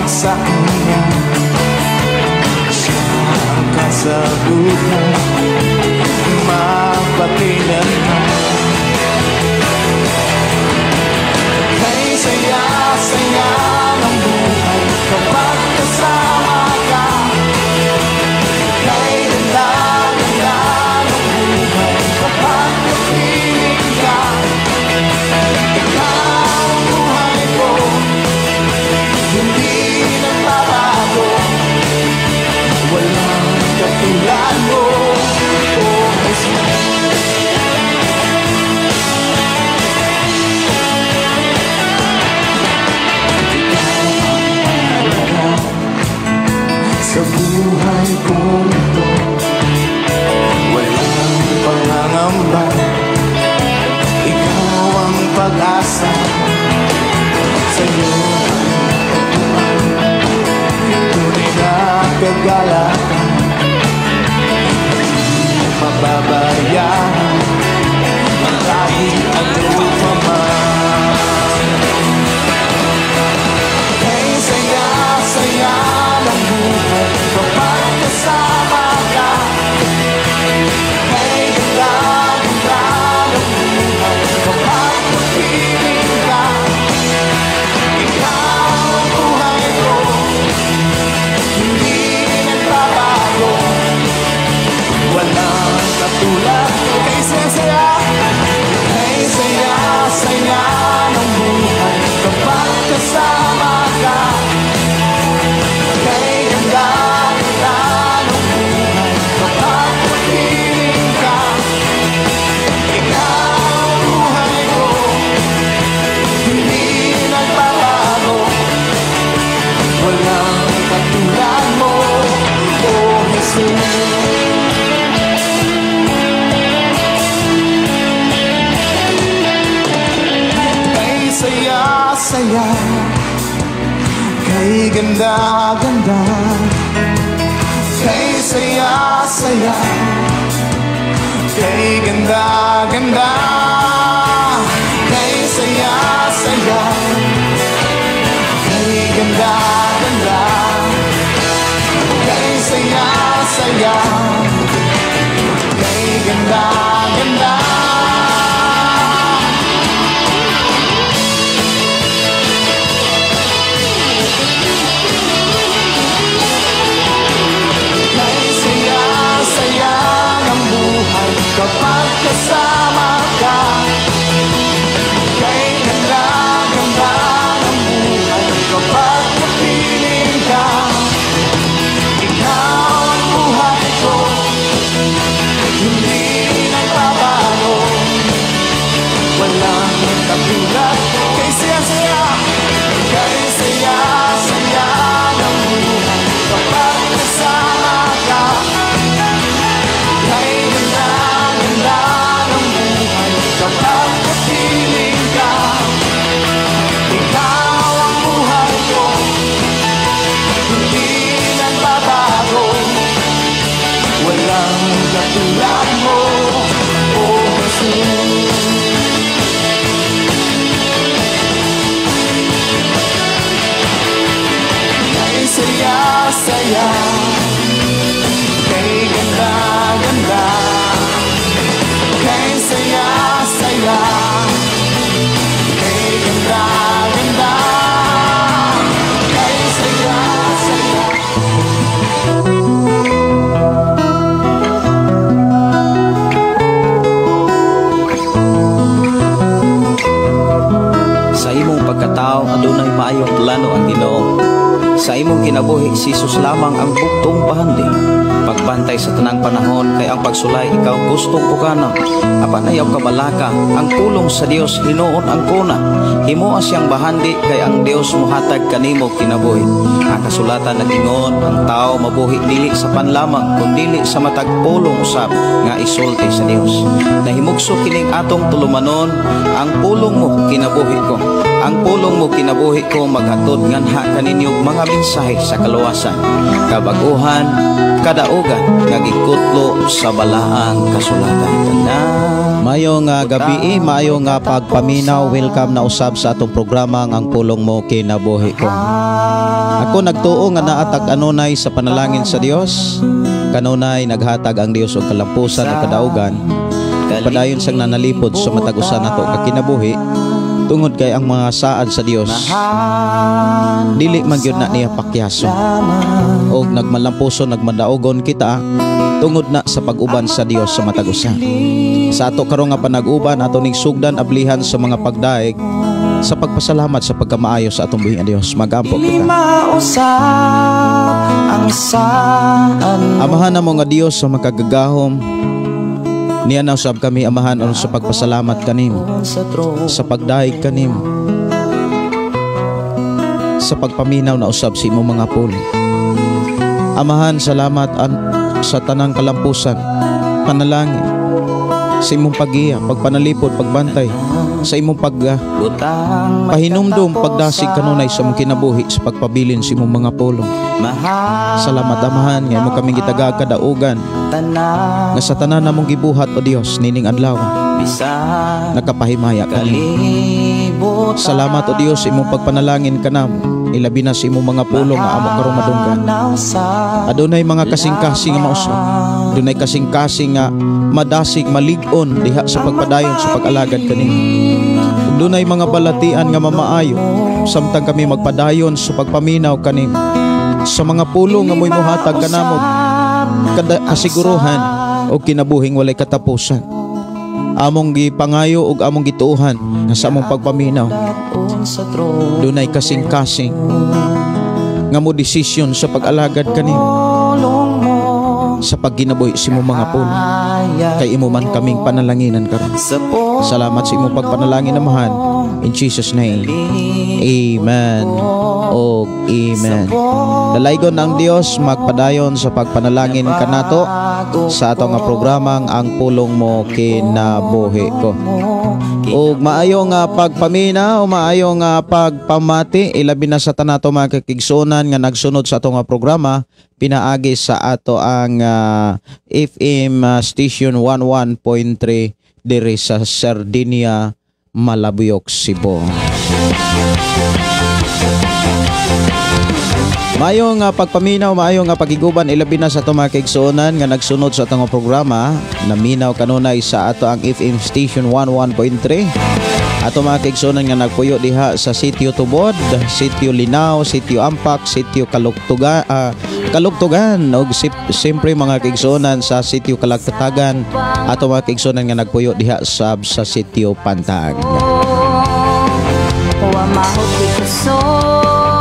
sa kanya, siya ang kasagutan, mapakailanman. Kay saya-saya ng buhay kapag kasama ka, kay ganda-ganda ng buhay kapag napiling ka. Ikaw ang buhay ko, hindi nagbabago, walang katulad mo, oh Jesus. Sa buhay kong ito, walang pangangamba, ikaw ang pag-asa. Sa'yo tunay na kagalakan, mababayaran ang kahit ano pa man. Kay saya-saya ng buhay kapag kasama ka, kay ganda-ganda ng buhay kapag napiling ka. Ikaw ang buhay ko, hindi nagbabago, walang katulad mo. Kay saya-saya, kay saya-saya ng buhay kapag kasama ka, kay ganda-ganda ng buhay kapag napiling ka. Ikaw ang buhay ko, hindi nagbabago, walang katulad mo, oh Jesus. Kay saya-saya, kay ganda-ganda, kay saya-saya, kay ganda-ganda, kay saya-saya, kay ganda-ganda, kay saya-saya, kay ganda-ganda. Saya ng buhay kapag kasama ka, kay ganda-ganda ng buhay kapag napiling ka. Ikaw ang buhay ko, hindi nagbabago, walang katulad. Kay saya-saya, kay saya-saya ng buhay kapag kasama ka, kay ganda-ganda ng buhay kapag napiling ka. Ikaw ang buhay ko, hindi nagbabago, walang katulad mo, oh Jesus. Kay saya-saya, kay ganda-ganda, kay saya-saya, kay ganda-ganda, kay saya-saya. Sa imong pagkatao adunay maayong plano ang Ginoo. Sa imong kinabuhi si Jesus lamang ang buktong pahandi. Pagbantay sa tanang panahon kay ang pagsulay ikaw gustong pukana. Apan ayaw kabalaka ang pulong sa Dios hinuon ang kuna. Himoa siyang bahandi kay ang Dios muhatag kanimo kinabuhi. Ang kasulatan nagingon ang tao mabuhi dili sa panlamang kundi sa matag pulong usab nga isulti sa Dios. Nahimugso kining atong tulumanon ang pulong mo kinabuhi ko. Ang pulong mo kinabuhi ko maghatod nganha kaninyong mga mensahe sa kaluwasan, kabaguhan, kadaog kadaugan nga gikutlo sa balaang kasulatan. Mayong gabi, mayong pagpaminaw. Welcome na usab sa atong programa ang pulong mo kinabuhi ko. Ako nagtuo nga naatag anunay sa panalangin sa Dios. Kanunay naghatag ang Dios og kalampusan ug kadaugan. Padayon sang nanalipod sa matag-usan nato ka kinabuhi. Tungod kay ang mga saad sa Dios dili man gyud na niya pakyaso. Og nagmalampuson nagmadaogon kita tungod na sa pag-uban sa Dios sa matag-usa. Sa ato karon nga panag-uban ato ning sugdan ablihan sa mga pagdaig sa pagpasalamat sa pagkamaayo sa atong buhing Dios. Magampo kita. Amahan namo nga Dios sa makagagahom. Niya na usab kami amahan aron sa pagpasalamat kanim, sa pagdaig kanim, sa pagpaminaw na usab sa imong mga puli. Amahan, salamat sa tanang kalampusan, panalangin, sa imong pag-iya, pagpanalipod, pagbantay, sa imong pahinumdum, pagdasig kanunay sa mong kinabuhi, sa pagpabilin sa imong mga pulong. Salamat amahan, nga mo kaming gitagag kadaugan, nga sa tanan namong gibuhat o Dios, nining adlaw, nakapahimaya kami. Salamat o Dios, imong pagpanalangin kanam, ilabi na sa imong mga pulong nga amo karong madunggan. Adunay mga kasing-kasing nga mausap, adunay kasing-kasing nga madasig, malig-on diha sa pagpadayon sa pag-alagad kanimo. Ug dunay mga balatian nga mamaayo samtang kami magpadayon sa pagpaminaw kanimo. Sa mga pulong nga mo'y muhatag kanamog kasiguruhan o kinabuhing walay katapusan. Among gipangayo ug among gituohan nga sa among pagpaminaw dunay kasing-kasing nga mo desisyon sa pag-alagad kanimo sa pagginabuhi sa imong mga pulong. Kay imo man kaming panalanginan karon. Salamat sa imong pagpanalangin amahan. In Jesus name. Amen. O Amen. Dalaygon ang Dios magpadayon sa pagpanalangin kanato sa ato nga programang ang pulong mo kinabuhi ko. Ug maayo nga pagpamina o maayo nga pagpamati ilabi na sa tanato mga kakigsunan nga nagsunod sa ato nga programa pinaagi sa ato ang FM station 11.3 diri sa Sardinia, Malabuyok, Cebu. Maayong pagpaminaw, maayong pagiguban ilabi na sa ato mga kaigsuonan nga nagsunod sa atong programa. Naminaw kanunay sa ato ang FM station 11.3. Ato mga kaigsuonan nga nagpuyo diha sa Sitio Tubod, Sitio Linao, Sitio Ampak, Sitio Kalugtugan ug siyempre mga kaigsuonan sa Sitio Kalagtatagan. Ato mga kaigsuonan nga nagpuyo diha sa Sitio Pantag.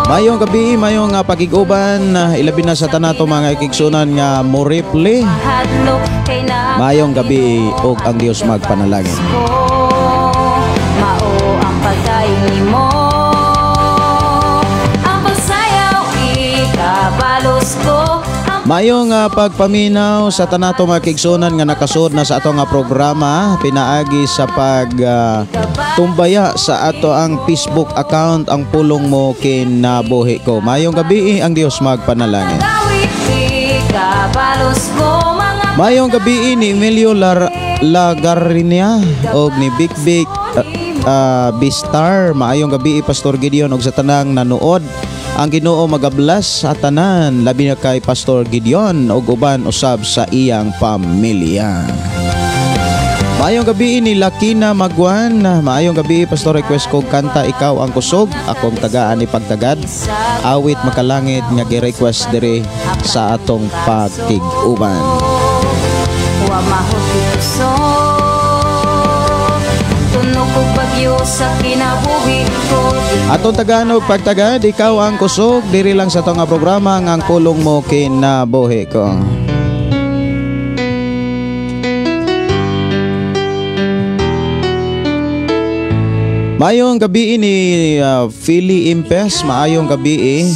Mayong gabi, mayong pagiguban, ilabi na sa tanato mga kigsunan nga moriple. Mayong gabi ug ang Dios magpanalangin. Mao ang pagdayon mo, ang pagsayaw ikabalos ko. Mayong pagpaminaw sa tanato mga kigsunan nga nakasud na sa ato nga programa pinaagi sa tumbaya sa ato ang Facebook account ang pulong mo kinabuhi ko. Mayong gabi ang Dios magpanalangin. Mayong gabi ni Emilio Lagarinia og ni Big Bistar. Maayong gabi Pastor Gideon og sa tanang nanood. Ang Ginoo magablas sa tanan labi na kay Pastor Gideon ug uban usab sa iyang pamilya. Maayong gabi ni Lakina Magwan. Maayong gabi Pastor, request ko kanta Ikaw ang Kusog, akong tagaan ni pagtagad. Awit makalangit nga gi-request diri sa atong pagtig-uban. Wa mahot so tunog og bagyo sa kinabuhi ko. Atong Tagalog pagtagad, Ikaw ang Kusog, diri lang sa atong programa nga ang pulong mo kinabuhi ko. Maayong gabi ni Philly Impes, maayong gabi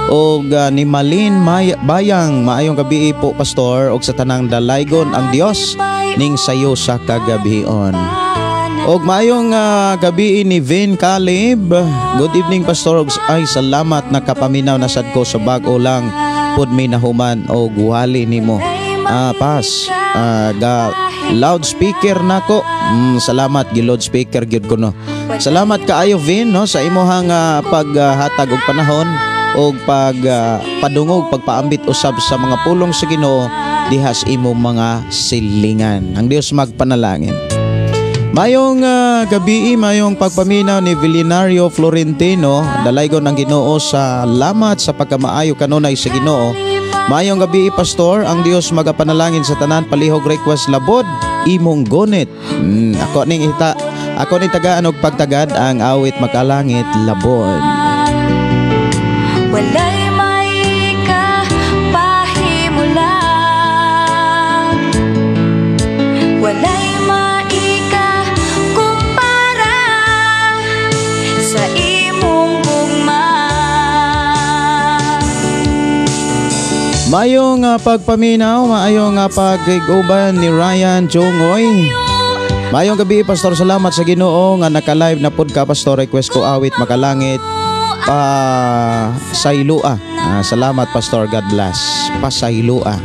og ni Malin Bayang, maayong gabi po Pastor og sa tanang dalaygon ang Dios ning sayo sa kagabion. Og maayong gabi ni Vin Caleb. Good evening Pastor. Ay salamat nakapaminaw na sad ko sa bag-o lang pod may nahuman o guwali nimo. Pas ga loudspeaker nako. Salamat gi loudspeaker gyud ko no. Salamat kaayo Vin no sa imong paghatag og panahon og padungog pagpaambit usab sa mga pulong sa Ginoo dihas imong mga silingan. Ang Dios magpanalangin. Mayong gabi, mayong pagpaminaw ni Vilinario Florentino, dalaygon ang Ginoo sa lamat sa pagkamaayo kanunay sa Ginoo. Mayong gabi, Pastor, ang Dios magapanalangin sa tanan palihog request labod imong gonit. Ako ning tagaan og pagtagad ang awit makalangit labod. Walay maika pahimulan, walay maika kumpara sa imong gugma. Mayong pagpaminaw, mayong pag-iguban ni Ryan Chongoy. Mayong gabi, Pastor, salamat sa Ginoo nga naka-live na pod ka, Pastor. Request ko awit makalangit Pasaylua. Salamat, Pastor. God bless. Pasaylua.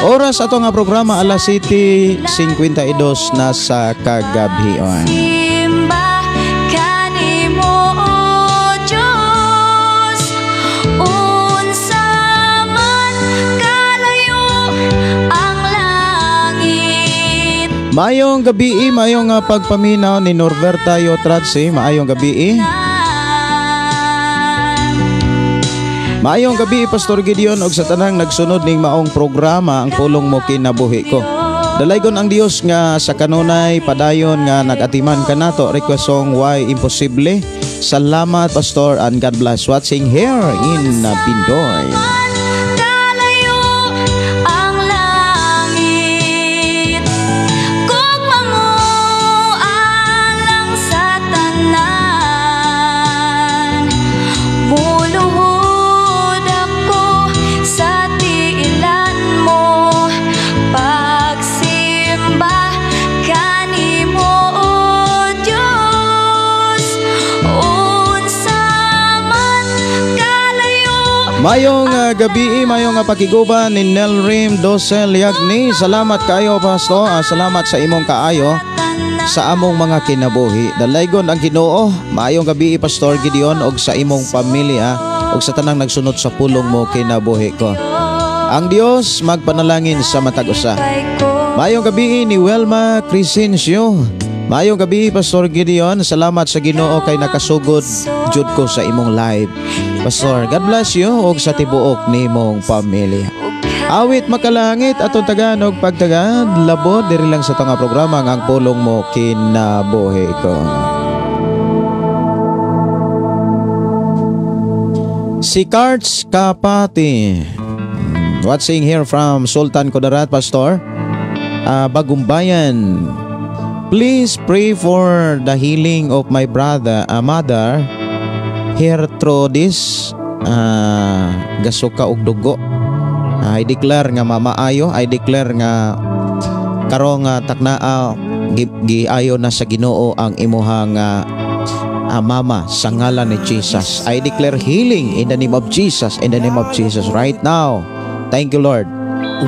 Oras ato nga programa alas 7:52 na sa kagabion. Mayong gabi, mayong pagpaminaw ni Norberta Yotratsi. Mayong gabi. Mayong gabi, Pastor Gideon, og sa tanang nagsunod ning maong programa ang pulong mo kinabuhi ko. Dalaygon ang Dios nga sa kanunay padayon nga nagatiman kanato request song Why Imposible. Salamat, Pastor, and God bless watching here in Pindoy. Mayong gabi, mayong pakiguban ni Nelrim Dosel Yagni. Salamat kayo, Pastor. Salamat sa imong kaayo sa among mga kinabuhi. Dalaygon ang Ginoo. Mayong gabi, Pastor Gideon, og sa imong pamilya og sa tanang nagsunod sa pulong mo kinabuhi ko. Ang Dios magpanalangin sa matag usa. Mayong gabi ni Welma Crescencio. Mayong gabi, Pastor Gideon. Salamat sa Ginoo kay nakasugod jud ko sa imong live. Pastor, God bless you og sa tibuok nimong pamilya. Awit makalangit atong tagaan og pagtagad labod diri lang sa tanga programa ang pulong mo kinabuhi ko. Si Karts Kapati. Watching here from Sultan Kudarat, Pastor. Bagumbayan. Please pray for the healing of my mother Hertrodis gasuka og dugo. I declare nga mamaayo, I declare nga karong taknaa giayo na sa Ginoo ang imuhang mama sa ngalan ni Jesus. I declare healing in the name of Jesus, in the name of Jesus right now. Thank you, Lord,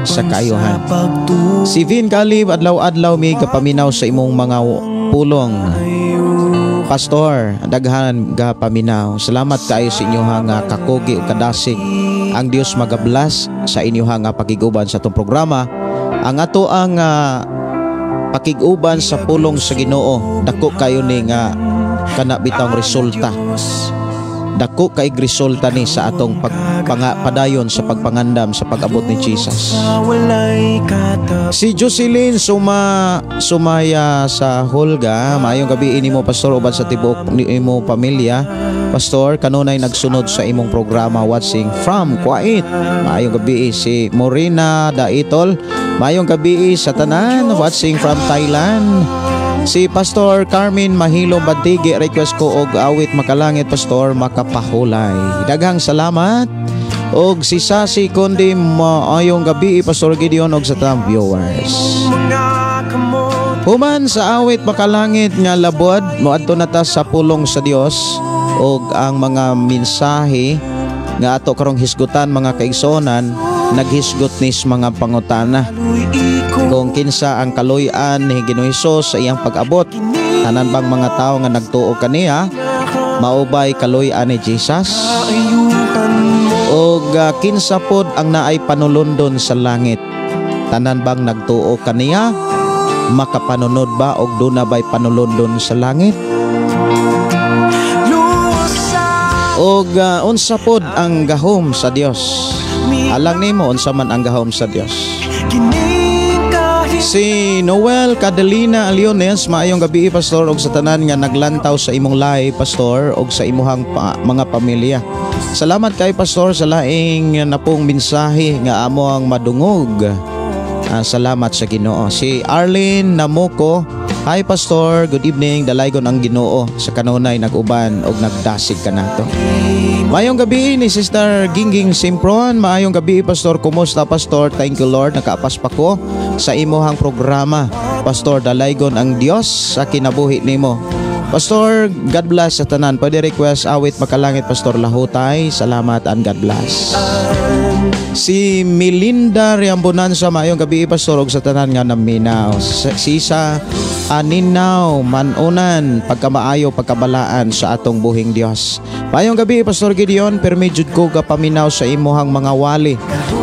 sa kayuhan. Si Vin Kalib adlaw-adlaw mi kapaminaw sa imong mga pulong. Pastor, daghan ga paminaw. Salamat kayo sa inyong kakugi o kadasig. Ang Dios magablas sa inyong pakiguban sa itong programa. Ang ato ang pakiguban sa pulong sa Ginoo. Dako kayo ni kanabitang resulta. Dako kay resulta ni sa atong padayon sa pagpangandam sa pag-abot ni Jesus. Si Jocelyn sumaya sa Hulga. Maayong gabi ini mo, Pastor, ubad sa tibuok ni imo pamilya. Pastor, kanunay nagsunod sa imong programa watching from Kuwait. Maayong gabi si Morina Daitol. Maayong gabi sa tanan watching from Thailand. Si Pastor Carmen Mahilo Bantigi, request ko og awit makalangit, Pastor, makapahulay. Daghang salamat. Og si Sasi kundi maayong gabi, Pastor Gideon, og sa tam viewers. Human sa awit makalangit nga labod, moadto na ta sa pulong sa Dios og ang mga mensahe nga ato karong hisgutan mga kaigsonan, naghisgot nis mga pangutana. Kung kinsa ang kaluy-an ni Ginoong Hesus sa iyang pag-abot, tanan bang mga tao nga nagtuo kaniya maubay kaluy-an ni Jesus? O kinsa pod ang naay panulundon sa langit, tanan bang nagtuo kaniya makapanunod ba og duna bay panulundon sa langit? Og unsa pod ang gahom sa Dios? Alang nimo unsa man ang gahom sa Dios? Si Noel Cadelina Aliones, maayong gabi pastor, og sa tanan nga naglantaw sa imong lahi pastor og sa imuhang mga pamilya. Salamat kay pastor sa laing napong mensahe nga amo ang madungog. Salamat sa Ginoo. Si Arlene Namoko, hi pastor, good evening, dalaygon ang Ginoo sa kanunay nag-uban og nagdasig kanato. Maayong gabi ni Sister Gingging Simpron, maayong gabi pastor, kumusta pastor? Thank you Lord, nakaapas pa ko sa imuhang programa. Pastor, dalaygon ang Dios sa kinabuhi nimo. Pastor, God bless sa tanan. Pwede request awit makalangit pastor lahutay. Salamat and God bless. Si Melinda Riambonanza, maayong gabi pastor og sa tanan nga naminaw. Sisa aninaw manunan pagkamaayo pagkabalaan sa atong buhing Dios. Maayong gabi pastor Gideon, permi jud ko ga paminaw sa imuhang mga wali.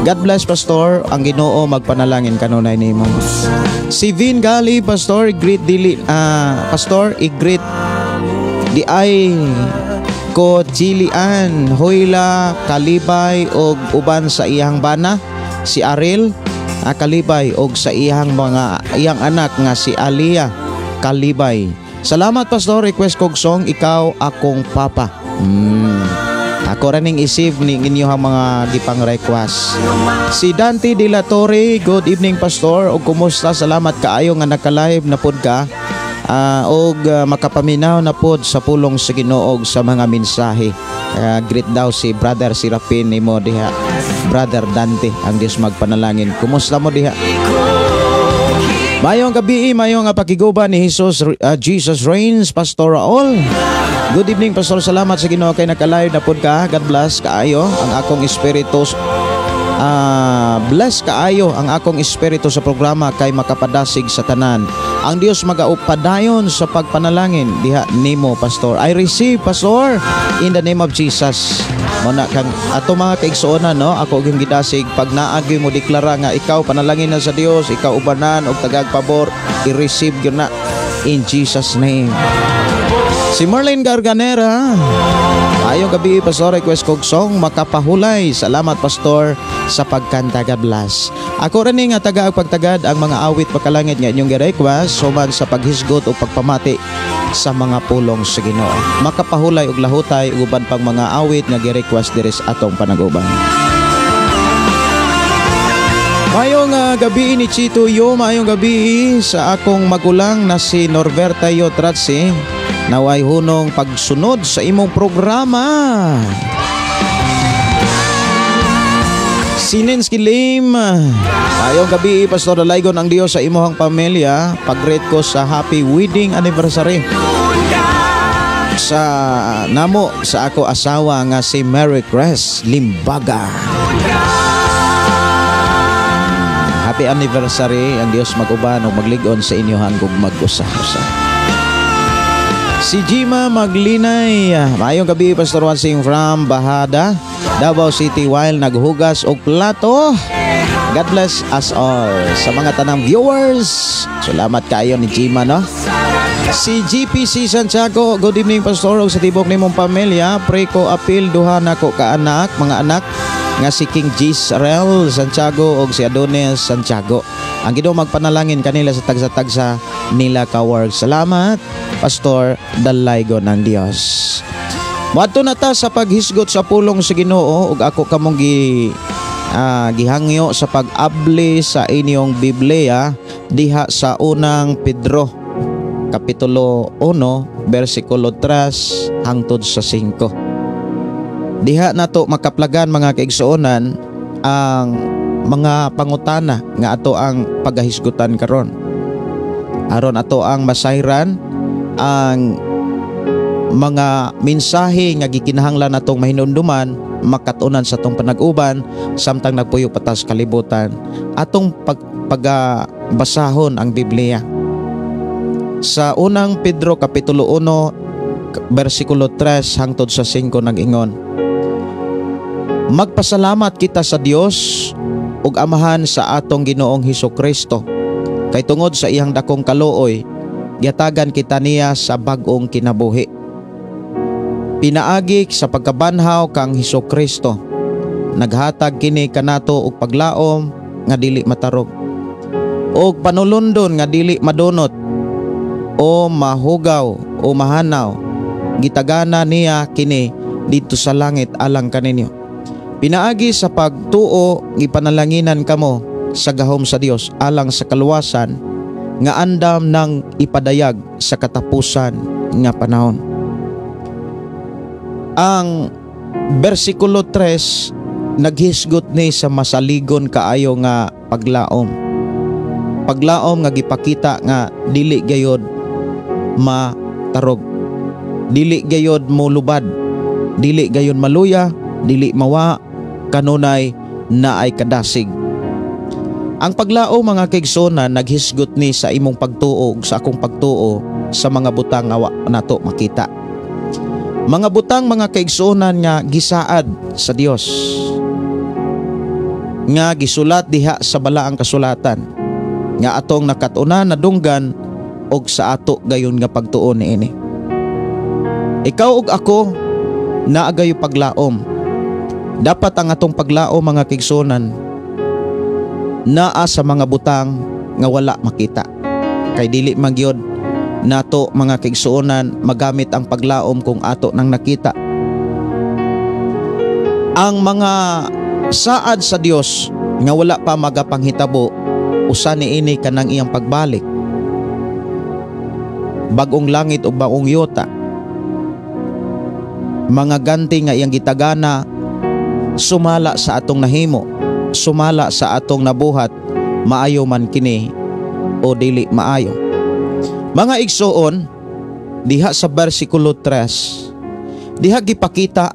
God bless pastor, ang Ginoo magpanalangin kanunay nimo. Si Vin Gali pastor, greet dili pastor i-greet di ay ko Jilian, Hoyla, Kalibay og uban sa iyang bana, si Aril Kalibay og sa iyang anak nga si Alia Kalibay. Salamat pastor, request kog song Ikaw Akong Papa. Ako raning isip ni inyong mga gipang request. Si Dante De La Torre, good evening pastor, og kumusta? Salamat kaayo nga naka-live na pod ka. Og makapaminaw na pod sa pulong sa Ginoo sa mga mensahe. Greet daw si Brother Serapin nimo diha. Brother Dante, ang Dios magpanalangin. Kumusta mo diha? Mayong gabi, mayong pakiguban ni Jesus reigns, Pastor Raul. Good evening, Pastor. Salamat sa Ginoo kay naka-live na pod ka. God bless kaayo ang akong espiritu. Bless kaayo ang akong espiritu sa programa kay makapadasig sa tanan. Ang Dios magaupadayon sa pagpanalangin diha nimo, Pastor. I receive, Pastor, in the name of Jesus. Muna kang ato mga kaigsuonan, no? Ako gyud gidasig pag naagi mo deklara nga ikaw panalangin na sa Dios, ikaw ubanan og tagagpabor, i-receive gyud na in Jesus name. Si Marlene Garganera, ayong gabi pastor, request kog song Makapahulay. Salamat pastor sa pagkanta. God bless. Ako rin nga taga pagtagad ang mga awit pakalangit nga inyong gi-request suman sa paghisgot o pagpamati sa mga pulong sa Ginoo. Makapahulay og lahutay ug uban pang mga awit nga gi-request diri sa atong panaguban. Mayong gabi ni Chito Yo, mayong gabi sa akong magulang na si Norberta Yo Tratsi. Naway hunong pagsunod sa imong programa. Sinensky Lim, ayong gabi pastor, dalaygon ang Dios sa imong pamilya. Pag-greet ko sa happy wedding anniversary sa namo sa ako asawa nga si Mary Crest Limbaga. Happy anniversary, ang Dios mag-uban ug magligon sa inyo hanggang mag-usa-usa. Si Jima Maglinay, mayong gabi Pastor Wansing from Bahada, Davao City, while naghugas og plato. God bless us all. Sa mga tanang viewers, salamat kayo ni Jima, no? Si GPC Santiago, good evening Pastor, og sa tibok nimong pamilya, pray ko apil duha nako ka anak, mga anak nga si King Gisrael Santiago og si Adonis Santiago. Ang Ginoo magpanalangin kanila sa tagsa-tagsa nila ka-work. Salamat Pastor, dalaygon ng Dios. Moadto na ta sa paghisgot sa pulong sa Ginoo ug ako kamong gihangyo sa pag-abli sa inyong Biblia diha sa unang Pedro kapitulo 1 bersikulo 3 hangtod sa 5. Diha nato makaplagan mga kaigsuonan ang mga pangutana nga ato ang pagahisgutan karon. Aron ato ang masayran ang mga mensahe nga gikinahanglan natong mahinumduman makatunan sa atong panag-uban samtang nagpuyo patas kalibutan. Atong pagbasahon ang Biblia. Sa unang Pedro kapitulo 1 versikulo 3 hangtod sa 5 nag-ingon, magpasalamat kita sa Dios ug Amahan sa atong Ginoong Hesukristo, kay tungod sa iyang dakong kaluoy giatagan kita niya sa bag-ong kinabuhi. Pinaagi sa pagkabanhaw kang Hesukristo, naghatag kini kanato og paglaom nga dili matarog, og panulundon nga dili madunot o mahugaw o mahanaw. Gitagana niya kini dito sa langit alang kaninyo. Pinaagi sa pagtuo gipanalanginan kamo sa gahom sa Dios alang sa kaluwasan nga andam nang ipadayag sa katapusan nga panahon. Ang versikulo 3 naghisgot ni sa masaligon kaayo nga paglaom. Paglaom nga gipakita nga dili gayod matarog, dili gayod molubad, dili gayod maluya, dili mawa, kanunay naay kadasig. Ang paglaom mga kaigsunan naghisgot ni sa imong pagtuo sa akong pagtuo sa mga butang nga nato makita. Mga butang mga kaigsunan nga gisaad sa Dios, nga gisulat diha sa balaang kasulatan, nga atong nakatuna na dunggan og sa ato gayon nga pagtuo niini. Ikaw ug ako naagayo paglaom. Dapat ang atong paglaom mga kaigsunan naa sa mga butang nga wala makita, kay dili magyod nato mga kaigsuonan magamit ang paglaom kung ato nang nakita. Ang mga saad sa Dios nga wala pa magapanghitabo, usa niini kanang iyang pagbalik, bag-ong langit o bagong yuta, mga ganti nga iyang gitagana sumala sa atong nahimo, sumala sa atong nabuhat, maayo man kini o dili maayo. Mga igsoon, diha sa versikulo 3, diha gipakita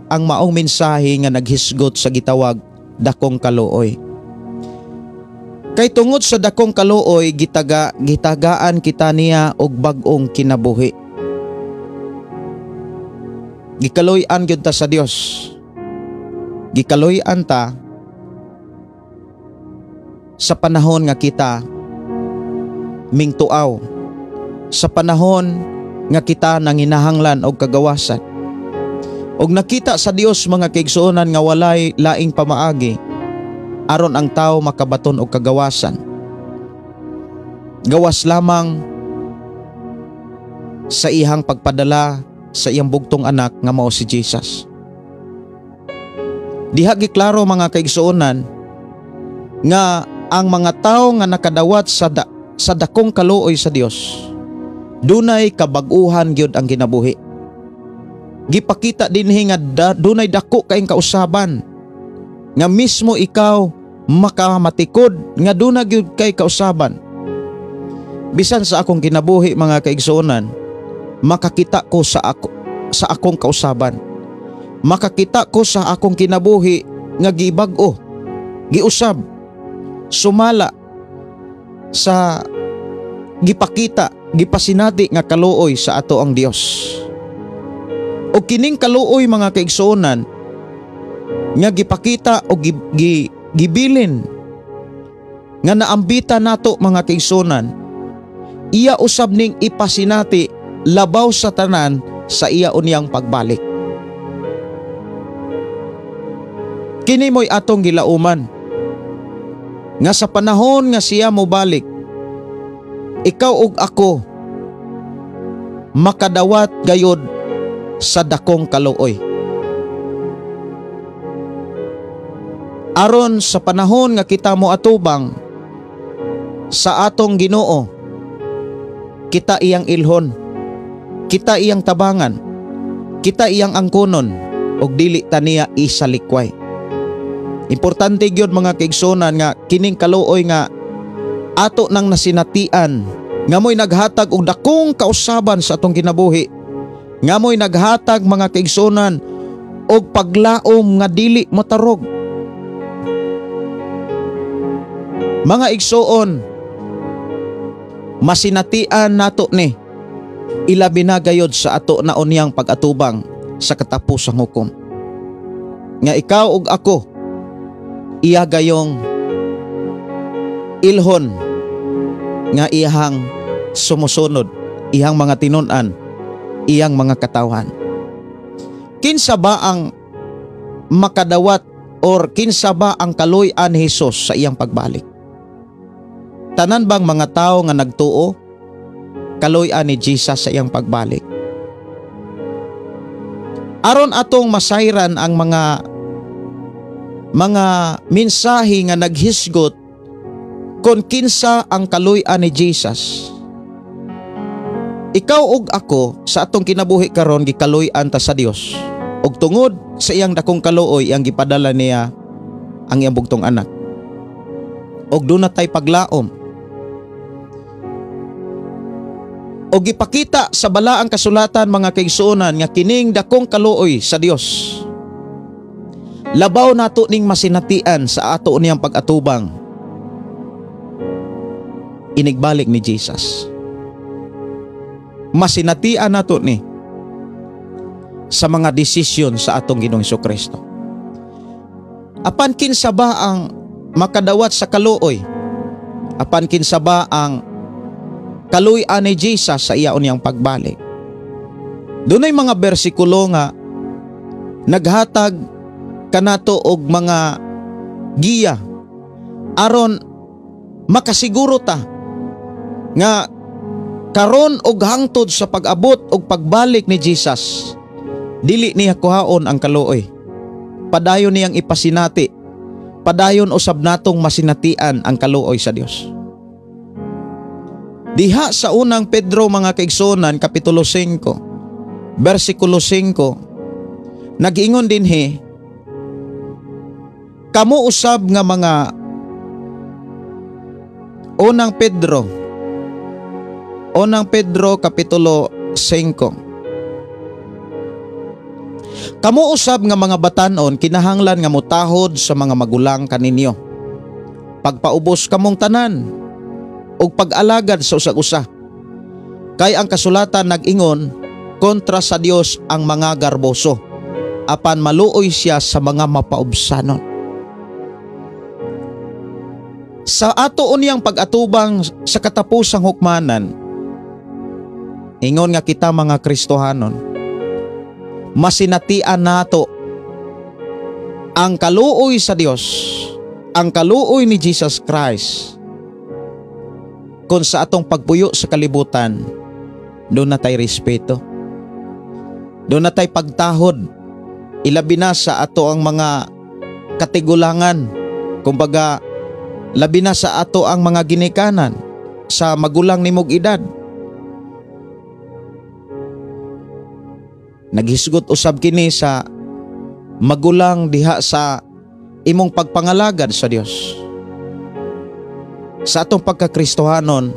ang maong mensahe nga naghisgot sa gitawag dakong kaluoy. Kay tungod sa dakong kaluoy gitagaan kita niya og bag-ong kinabuhi. Gikaloy-an gyud ta sa Dios. Gikaloy-an ta sa panahon nga kita mingtuaw, sa panahon nga kita nanginahanglan og kagawasan. Og nakita sa Dios mga kaigsuonan nga walay laing pamaagi aron ang tao makabaton og kagawasan. Gawas lamang sa ihang pagpadala sa iyang bugtong anak nga mao si Jesus. Diha giklaro mga kaigsuonan nga ang mga tao nga nakadawat sa dakong kaluoy sa Dios dunay kabag-uhan gyud ang kinabuhi. Gipakita dinhi nga dunay dako kaayong kausaban nga mismo ikaw makamatikod nga dunay gyud kay kausaban. Bisan sa akong kinabuhi mga kaigsuonan, makakita ko sa akong kausaban. Makakita ko sa akong kinabuhi nga gibag-o, giusab, sumala sa gipakita, gipasinati nga kaluoy sa ato ang Dios. O kining kaluoy mga kaigsuonan nga gipakita o gibilin nga naambita nato mga kaigsuonan, iya usab ning ipasinati labaw sa tanan sa iya unyang pagbalik. Kini mo'y atong gilauman nga sa panahon nga siya mo balik, ikaw ug ako makadawat gayod sa dakong kaluoy. Aron sa panahon nga kita mo atubang sa atong Ginoo, kita iyang ilhon, kita iyang tabangan, kita iyang angkonon, og dili ta niya isalikway. Importante gyud mga kaigsuonan nga kining kaluoy nga ato nang nasinatian nga mo'y naghatag og dakong kausaban sa atong kinabuhi, nga mo'y naghatag mga kaigsunan og paglaom nga dili matarog. Mga igsuon, masinatian nato ni ilabi na gayod sa ato na unyang pag-atubang sa katapusang hukom. Nga ikaw ug ako iya gayong ilhon nga iyang sumusunod, iyang mga tinun-an, iyang mga katawan. Kinsa ba ang makadawat or kinsa ba ang kaluy-an ni Hesus sa iyang pagbalik? Tanan bang mga tao nga nagtuo kaluy-an ni Jesus sa iyang pagbalik? Aron atong masayran ang mga mensahe nga naghisgot kung kinsa ang kaluy-an ni Jesus. Ikaw ug ako sa atong kinabuhi karon gikaluy-an ta sa Dios. Ug tungod sa iyang dakong kaluoy iyang gipadala niya ang iyang bugtong anak. Ug doon na tay paglaom. O gipakita sa balaang kasulatan mga kaigsuonan nga kining dakong kaluoy sa Dios. Labaw nato ning masinatian sa ato niyang pag-atubang. Inigbalik ni Jesus. Masinatian nato ni sa mga desisyon sa atong Ginoong Hesukristo. Apan kinsa ba ang makadawat sa kaluoy? Apan kinsa ba ang kaluy-an ni Jesus sa iya unyang pagbalik? Dunay mga bersikulo nga naghatag kanato og mga giya aron makasiguro ta nga karon og hangtod sa pag-abot og pagbalik ni Jesus dili niya kuhaon ang kaluoy. Padayon niyang ipasinati, padayon usab natong masinatian ang kaluoy sa Dios. Diha sa unang Pedro mga kaigsuonan kapitulo 5 versikulo 5 nag-ingon dinhi, kamo usab nga mga unang Pedro kapitulo 5. Kamo usab nga mga batan-on kinahanglan nga mutahod sa mga magulang kaninyo. Pagpaubos kamong tanan ug pag-alagad sa usag-usa. Kay ang kasulatan nag-ingon, kontra sa Dios ang mga garboso, apan maluoy siya sa mga mapaubsanon. Sa ato unyang pag-atubang sa katapusang hukmanan, ingon nga kita mga Kristohanon, masinatian nato ang kaluoy sa Dios, ang kaluoy ni Jesus Christ. Kung sa atong pagpuyo sa kalibutan, doon na tayo respeto. Doon na tayo pagtahod. Ilabi na sa ato ang mga katigulangan. Kumbaga, labi na sa ato ang mga ginikanan sa magulang nimog edad. Naghisgot usab kini sa magulang diha sa imong pagpangalagad sa Dios. Sa atong pagkakristohanon,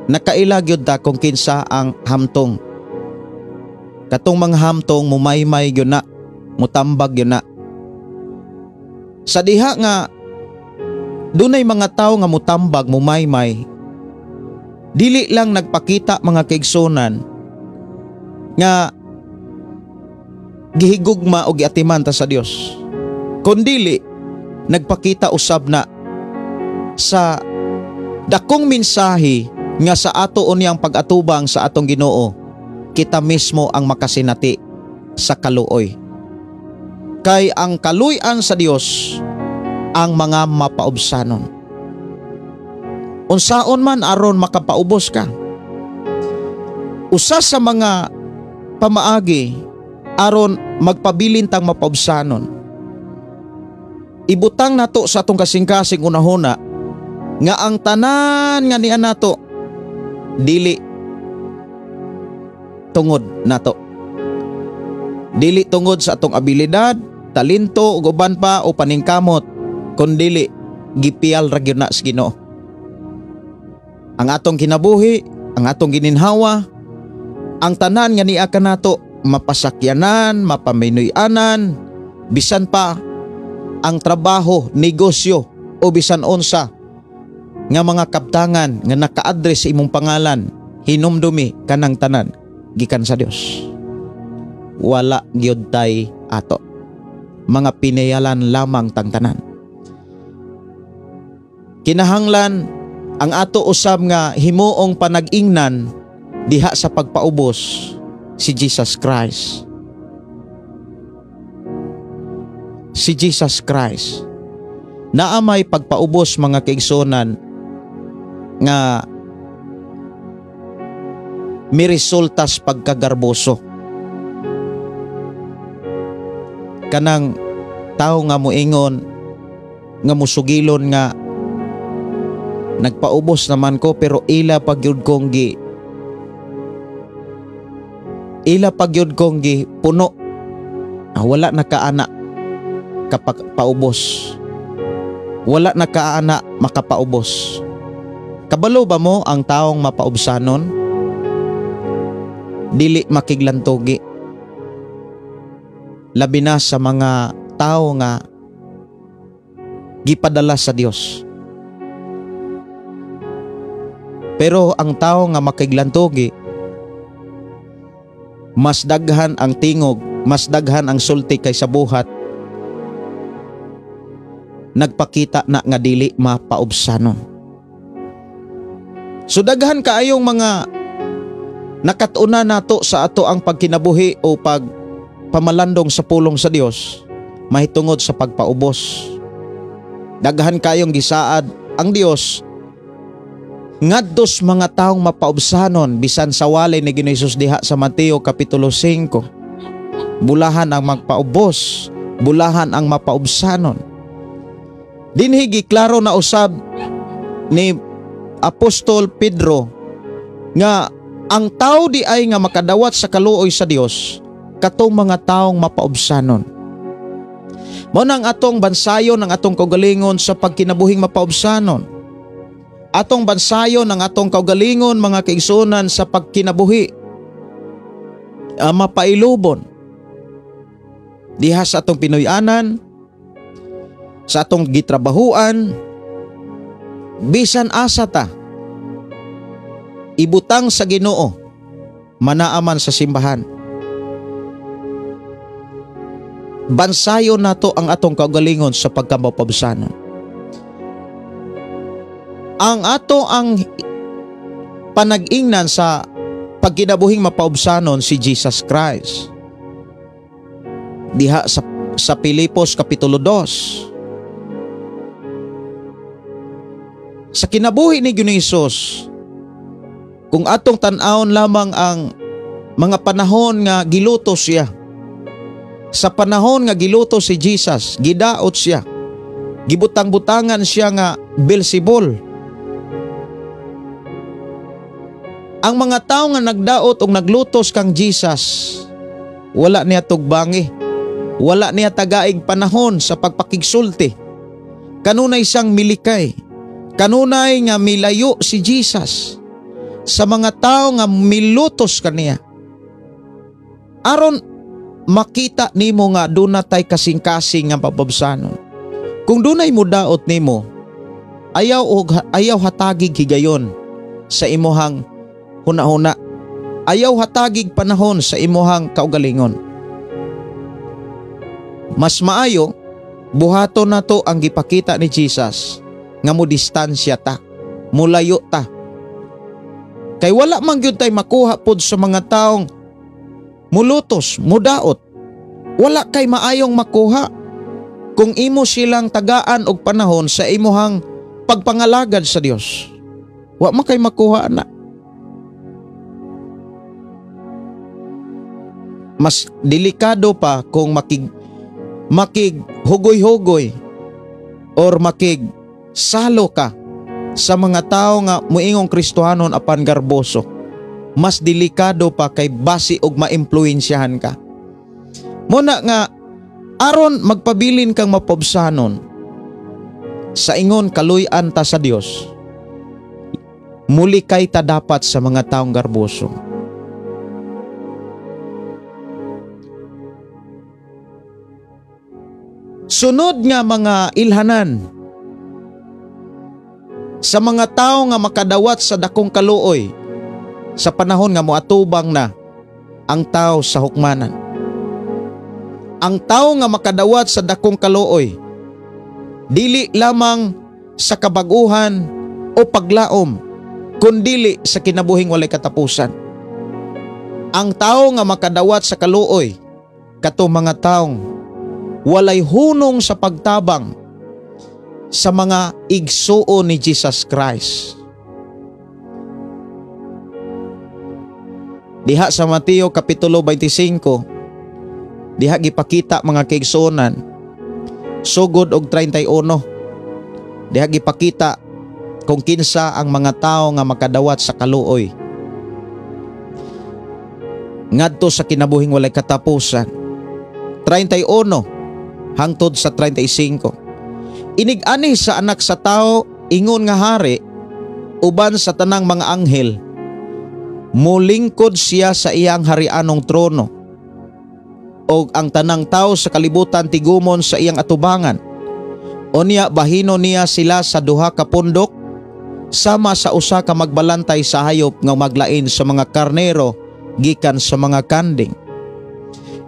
nakailag yun ta kung kinsa ang hamtong. Katong mga hamtong mumaymay yun na, mutambag yun na. Sa diha nga, dunay mga tao nga mutambag, mumaymay, dili lang nagpakita mga kaigsunan nga gihigugma o giatiman ta sa Dios. Kundili, nagpakita usab na sa dakong mensahe nga sa ato unyang pag-atubang sa atong Ginoo, kita mismo ang makasinati sa kaluoy. Kay ang kaluy-an sa Dios ang mga mapaubsanon. Unsaon man aron makapaubos ka. Usa sa mga pamaagi aron magpabilin tang mapaubsanon. Ibutang nato sa atong kasing-kasing unahuna nga ang tanan nga niya nato dili tungod nato. Dili tungod sa atong abilidad, talento ug uban pa o paningkamot, kundi gipiyal ra gyud na sa Ginoo. Ang atong kinabuhi, ang atong gininhawa, ang tanan nga niya kanato mapasakyanan, mapaminoy-anan, bisan pa ang trabaho, negosyo o bisan unsa nga mga kabtangan nga naka-address sa imong pangalan, hinumdumi kanang tanan gikan sa Dios. Wala gyud tay ato. Mga pinayalan lamang tang tanan. Kinahanglan ang ato usab nga himuong panag-ingnan diha sa pagpaubos si Jesus Christ. Si Jesus Christ. Naamay pagpaubos mga kaigsonan nga miresultas pagkagarboso. Kanang tao nga moingon nga musugilon nga nagpaubos naman ko pero ila pagyud kong gi puno. Wala nakaana kapag paubos. Wala nakaana makapaubos. Kabalo ba mo ang taong mapaubsanon? Dili makiglantogi. Labi na sa mga tao nga gipadala sa Dios. Pero ang tao nga makiglantogi, mas daghan ang tingog, mas daghan ang sulti kaysa buhat. Nagpakita na nga dili mapaubsanon. So daghan kaayong mga nakatuna nato sa ato ang pagkinabuhi o pamalandong sa pulong sa Dios mahitungod sa pagpaubos. Daghan kayong gisaad ang Dios ngadtos mga taong mapaubsanon bisan sa walay ni Ginoong Hesus diha sa Mateo kapitulo 5. Bulahan ang magpaubos, bulahan ang mapaubsanon. Dinhi giklaro na usab ni Apostol Pedro nga ang tao di ay nga makadawat sa kaluoy sa Dios katong mga taong mapaubsanon. Mao nang atong bansayon ang atong kaugalingon sa pagkinabuhing mapaubsanon. Atong bansayon ang atong kaugalingon mga kaigsunan sa pagkinabuhi mapailubon diha sa atong pinuy-anan, sa atong gitrabahuan, bisan asa ta ibutang sa Ginoo, manaaman sa simbahan. Bansayon nato ang atong kaugalingon sa pagkamapabsanon. Ang ato ang panag-ingnan sa pagkinabuhing mapaubsanon si Jesus Christ. Diha sa Pilipos kapitulo 2. Sa kinabuhi ni Ginoong Hesus, kung atong tan-awon lamang ang mga panahon nga gilutos siya. Sa panahon nga gilutos si Jesus, gidaot siya. Gibutang-butangan siya nga Beelzebul. Ang mga tao nga nagdaot o naglutos kang Jesus, wala niya tugbangi. Wala niya tagaig panahon sa pagpakigsulti. Kanunay siyang milikay. Kanunay nga milayo si Jesus sa mga tao nga milutos kaniya. Aron makita nimo nga dunay kasing-kasing nga pababsanon. Kung dunay mo daot nimo, ayaw hatagig higayon sa imuhang huna-huna. Ayaw hatagig panahon sa imuhang kaugalingon. Mas maayo buhaton nato ang gipakita ni Jesus nga mo distansya ta, mulayo ta. Kay wala man gyud tay makuha pod sa mga taong mulutos, mudaot. Wala kay maayong makuha kung imo silang tagaan og panahon sa imuhang pagpangalagad sa Dios. Wa man kay makuha na. Mas delikado pa kung makighugoy-hugoy or makigsalo ka sa mga tao nga muingong Kristohanon apan garboso. Mas delikado pa kay basi og maimpluwensyahan ka. Muna nga aron magpabilin kang mapobsanon sa ingon kaluy-an ta sa Dios, muli kay ta dapat sa mga taong garboso. Sunod nga mga ilhanan sa mga tao nga makadawat sa dakong kaluoy sa panahon nga moatubang na ang tao sa hukmanan. Ang tao nga makadawat sa dakong kaluoy dili lamang sa kabaguhan o paglaom, kundili sa kinabuhing walay katapusan. Ang tao nga makadawat sa kaluoy kato mga taong walay hunong sa pagtabang sa mga igsuo ni Jesus Christ. Diha sa Mateo Kapitulo 25, diha gipakita mga kaigsuonan, sugod og 31, diha gipakita kung kinsa ang mga tao nga makadawat sa kaluoy ngadto sa kinabuhing walay katapusan. 31 hangtod sa 35. Inig-ani sa anak sa tao ingon nga hari uban sa tanang mga anghel, mulingkod siya sa iyang harianong trono, og ang tanang tao sa kalibutan tigumon sa iyang atubangan. Unya bahino niya sila sa duha ka pundok sama sa usa ka magbalantay sa hayop nga maglain sa mga karnero gikan sa mga kanding.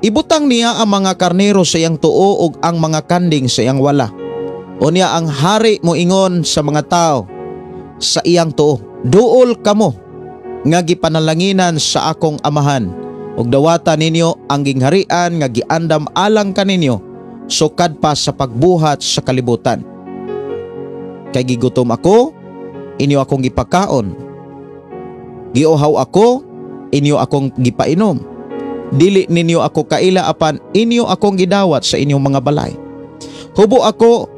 Ibutang niya ang mga karnero sa iyang tuo ug ang mga kanding sa iyang wala. Unya ang hari moingon sa mga tao sa iyang tuo, duol kamo nga gipanalanginan sa akong amahan, ug dawata ninyo ang gingharian nga giandam alang kaninyo sukad pa sa pagbuhat sa kalibutan. Kay gigutom ako, inyo akong gipakaon. Giuhaw ako, inyo akong gipainom. Dili ninyo ako kaila apan inyo akong gidawat sa inyong mga balay. Hubo ako,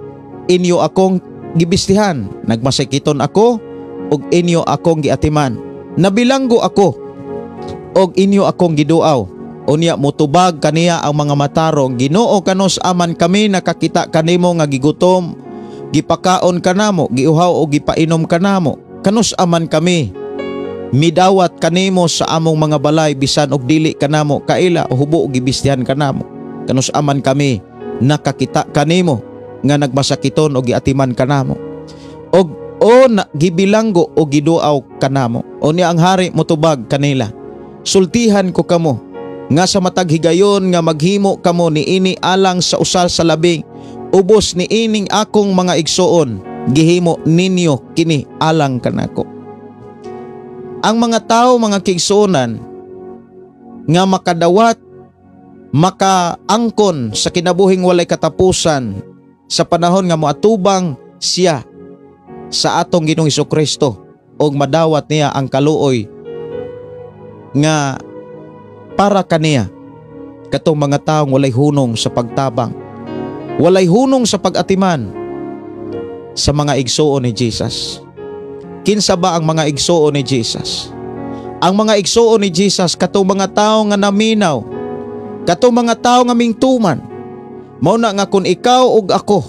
inyo akong gibistihan. Nagmasakiton ako, ug inyo akong giatiman. Nabilanggo ako, ug inyo akong giduaw. Unya mutubag kaniya ang mga matarong, Ginoo kanos aman kami nakakita kanimo nga gigutom, gipakaon kanamo, giuhaw o gipainom kanamo. Kanos aman kami midawat kanimo sa among mga balay bisan og dili kanamo kaila o hubo og gibistihan kanamo. Kanos aman kami nakakita kanimo nga nagmasakiton o giatiman kanamo. Og gibilanggo o giduaw kanamo. Unya ang hari mutubag kanila, sultihan ko kamo nga sa matag higayon nga maghimo kamo niini alang sa usal sa labing ubos ni ining akong mga igsuon, gihimo ninyo kini alang kanako. Ang mga tao mga kaigsuonan nga makadawat, makaangkon sa kinabuhing walay katapusan sa panahon nga moatubang siya sa atong Ginoong Hesukristo og madawat niya ang kaluoy nga para kaniya katong mga taong walay hunong sa pagtabang, walay hunong sa pag-atiman sa mga igsuon ni Jesus. Kinsa ba ang mga igsuon ni Jesus? Ang mga igsuon ni Jesus katong mga tao nga naminaw, katong mga tao nga mingtuman. Mao na nga kung ikaw ug ako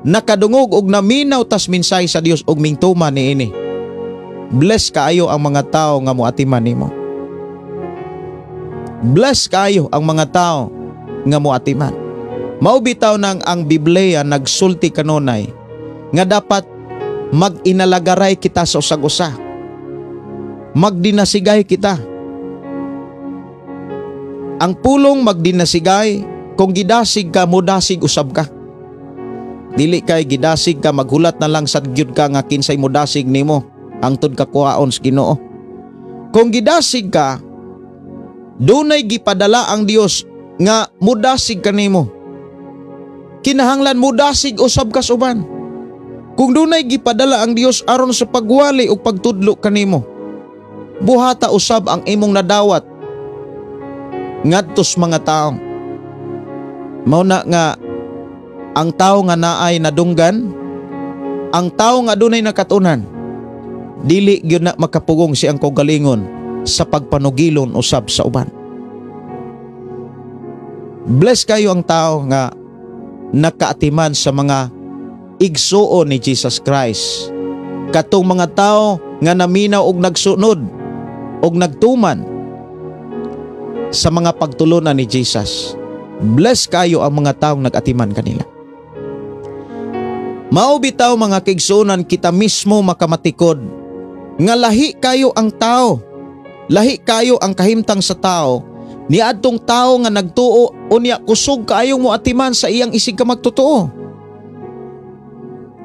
nakadungog og naminaw tas minsay sa Dios og mingtuman niini, bless kaayo ang mga tao nga moatiman nimo. Bless kaayo ang mga tao nga moatiman. Mao bitaw nang ang Biblia nagsulti kanunay nga dapat mag-inalagaray kita sa usag-usa. Magdinasigay kita. Ang pulong magdinasigay, kung gidasig ka, mudasig usab ka. Dili kay gidasig ka, maghulat na lang sa gyud ka nga kinsay mudasig nimo, hangtod ka kuhaon sa Ginoo. Kung gidasig ka, dunay gipadala ang Dios nga mudasig kanimo. Kinahanglan mudasig usab ka suban. Kung dunay gipadala ang Dios aron sa pagwali o pagtudlo kanimo, buhata usab ang imong nadawat ngadtos mga taong. Mao na nga ang tao nga naay nadunggan, ang tao nga dunay nakatunan, dili gyud na makapugong siyang kaugalingon sa pagpanugilon usab sa uban. Bless kayo ang tao nga nakaatiman sa mga igsuon ni Jesus Christ. Katong mga tao nga naminaw og nagsunod og nagtuman sa mga pagtulunan ni Jesus. Bless kayo ang mga taong nag-atiman kanila. Mao bitaw mga kaigsunan, kita mismo makamatikod nga lahi kayo ang tao, lahi kayo ang kahimtang sa tao, niadtong tao nga nagtuo unya kusog kaayo mo atiman sa iyang isig ka magtotoo.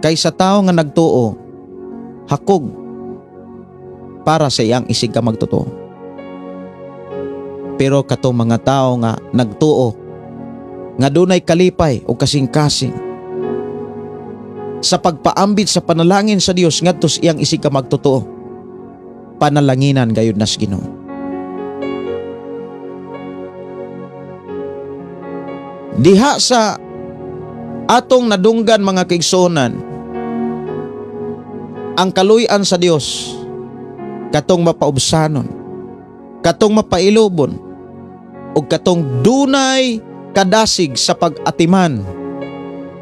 Kaysa tao nga nagtuo, hakog para sa iyang isig ka magtotoo. Pero katong mga tao nga nagtuo, nga dunay kalipay o kasing-kasing sa pagpaambit sa panalangin sa Dios ngadto sa iyang isig ka magtotoo, panalanginan gayud nas Ginoo. Diha sa atong nadunggan mga kaigsunan, ang kaluy-an sa Dios katong mapaubsanon, katong mapailobon, o katong dunay kadasig sa pag-atiman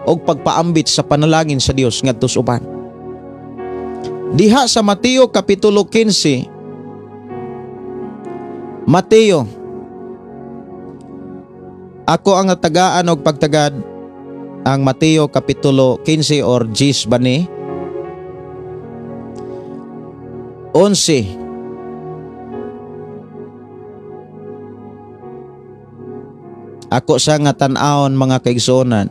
o pagpaambit sa panalangin sa Dios ngadto sa uban. Diha sa Mateo kapitulo 15, Mateo, ako ang natagaan og pagtagad ang Mateo kapitulo 15 or 10 bani 11. Ako sa nga tan-awon mga kaigsunan,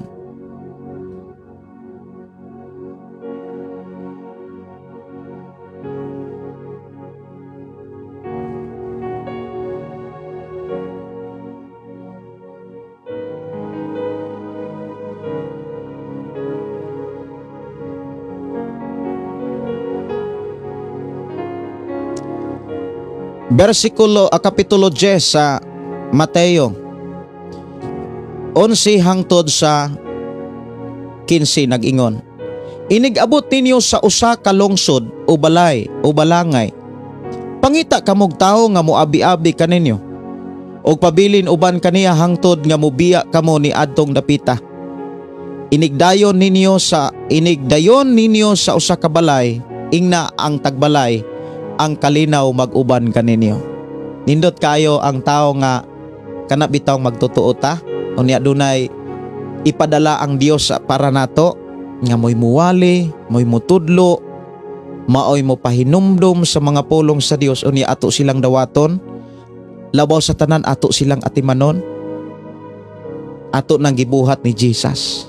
kapitulo 10 sa Mateo 11 hangtod sa 15 nag-ingon, inigabot ninyo sa usa ka lungsod o balay o balangay, pangita kamog tawo nga moabi-abi kaninyo, og pabilin uban kaniya hangtod nga mobiya kamo ni adtong dapita. Inigdayon ninyo sa usa ka balay, ingna ang tagbalay ang kalinaw mag-uban kaninyo. Nindot kayo ang tao nga kana bitaw magtotoo ta, unya dunay ipadala ang Dios para nato nga moy muwali, moy mutudlo, maoy mo pahinumdom sa mga pulong sa Dios, unya ato silang dawaton, labaw sa tanan ato silang atimanon. Ato nang gibuhat ni Jesus,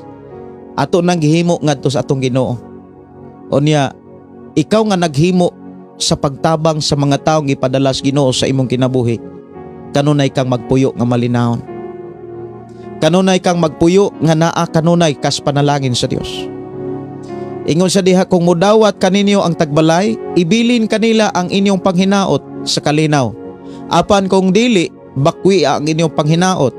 ato nang gihimo ngadto sa atong Ginoo. Unya ikaw nga naghimo sa pagtabang sa mga taong ipadalas Ginoo sa imong kinabuhi, kanunay kang magpuyo nga malinawon, kanunay kang magpuyo nga naa kanunay kas panalangin sa Dios. Ingon sa diha, kung mudawat kaninyo ang tagbalay, ibilin kanila ang inyong panghinaot sa kalinaw. Apan kung dili, bakwi ang inyong panghinaot.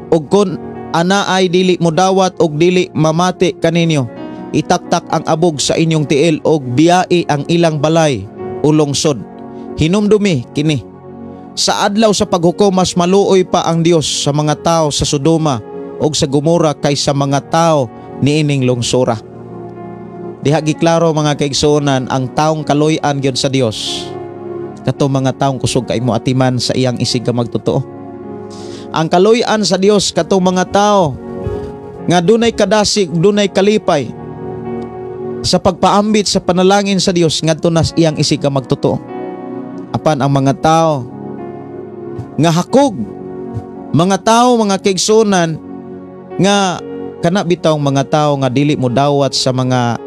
Ug kun ana ay dili mudawat og dili mamati kaninyo, itaktak ang abog sa inyong tiil og biyai ang ilang balay o lungsod. Hinumdumi kini. Sa adlaw sa paghukom mas maluoy pa ang Dios sa mga tao sa Sodoma og sa Gomora kaysa mga tao niining lungsura. Diha giklaro mga kaigsunan ang taong kaluy-an gyud sa Dios, kato mga taong kusog kay mo atiman sa iyang isig ka magtotoo. Ang kaluy-an sa Dios kato mga tao nga dunay kadasig, dunay kalipay sa pagpaambit sa panalangin sa Dios ngadto nas iyang isig ka magtotoo. Apan ang mga tao nga hakog, mga tao mga kaigsunan nga kana bitaw mga tao nga dili mo dawat sa mga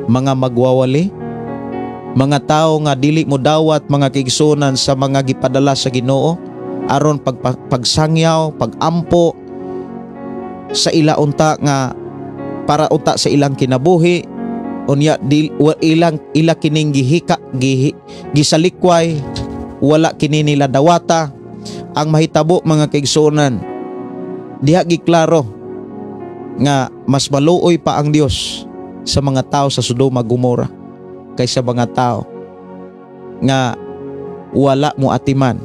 magwawali, mga tao nga dili mo dawat mga kaigsunan sa mga gipadala sa Ginoo aron pagsangyaw, pagampo sa ila unta nga para unta sa ilang kinabuhi, unya ila kining gisalikway, wala kini nila dawata. Ang mahitabo mga kaigsunan, diha giklaro nga mas maluoy pa ang Dios sa mga tao sa Sodoma Gomora kaysa mga tao nga wala mo atiman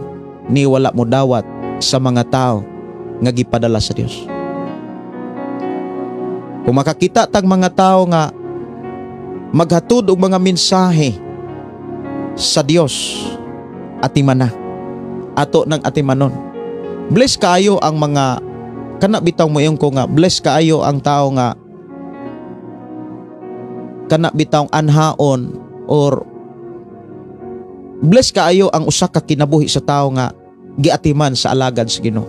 ni wala mo dawat sa mga tao nga gipadala sa Dios. Kung makakita tag mga tao nga maghatod og mga mensahe sa Dios, atiman na ato ng atimanon. Bless kaayo ang mga kana bitaw mo yung ko nga bless kaayo ang tao nga kana bitawng anhaon or bless kaayo ang usa ka kinabuhi sa tao nga giatiman sa alagad sa Ginoo.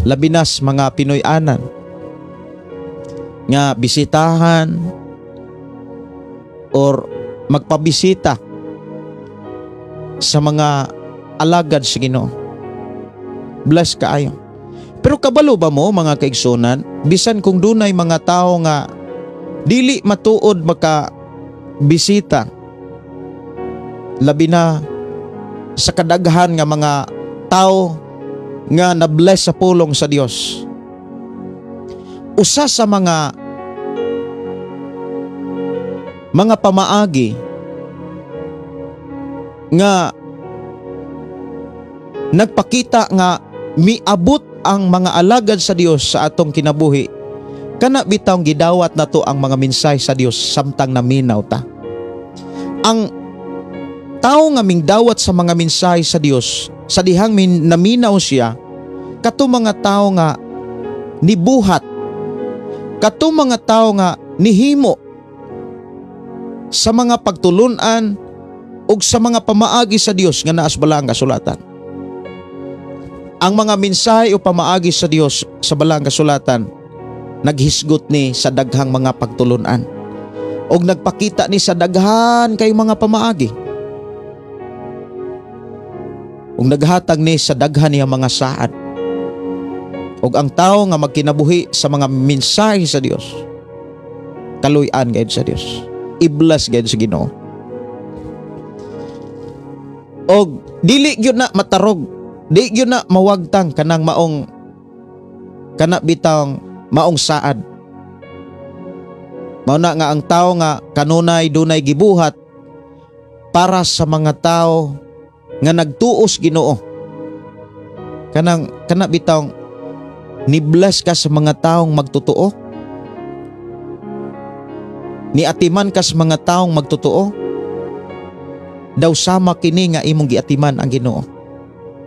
Labi nas mga Pinoy-anan nga bisitahan or magpabisita sa mga alagad sa Ginoo. Bless kaayo. Pero kabalo ba mo mga kaigsunan, bisan kung dunay mga tao nga dili matuod maka bisita, labi na sa kadaghan nga mga tao nga na-bless sa pulong sa Dios. Usa sa mga pamaagi nga nagpakita nga miabot ang mga alagad sa Dios sa atong kinabuhi, kana bitawng gidawat nato ang mga mensahe sa Dios samtang naminaw ta. Ang tao nga mingdawat sa mga mensahe sa Dios sa dihang naminaw siya, kato mga tao nga nibuhat, kato mga tao nga nihimo sa mga pagtulunan ug sa mga pamaagi sa Dios nga naas balang kasulatan. Ang mga mensahe o pamaagi sa Dios sa balang kasulatan naghisgot ni sa daghang mga pagtulunan og nagpakita ni sa daghan kay mga pamaagi ug naghatag ni sa daghan niya mga saad. Og ang tao nga magkinabuhi sa mga mensahe sa Dios, kaluy-an gayud sa Dios, iblas gayud sa Ginoo. Og dili gyud na matarog, di gyud na mawagtang kanang maong kana bitawng maong saad. Mao na nga ang tao nga kanunay dunay gibuhat para sa mga tao nga nagtuos Ginoo. Kana bitawng ni-bless ka sa mga taong magtotoo, niatiman ka sa mga taong magtotoo, daw sama kini nga imong giatiman ang Ginoo.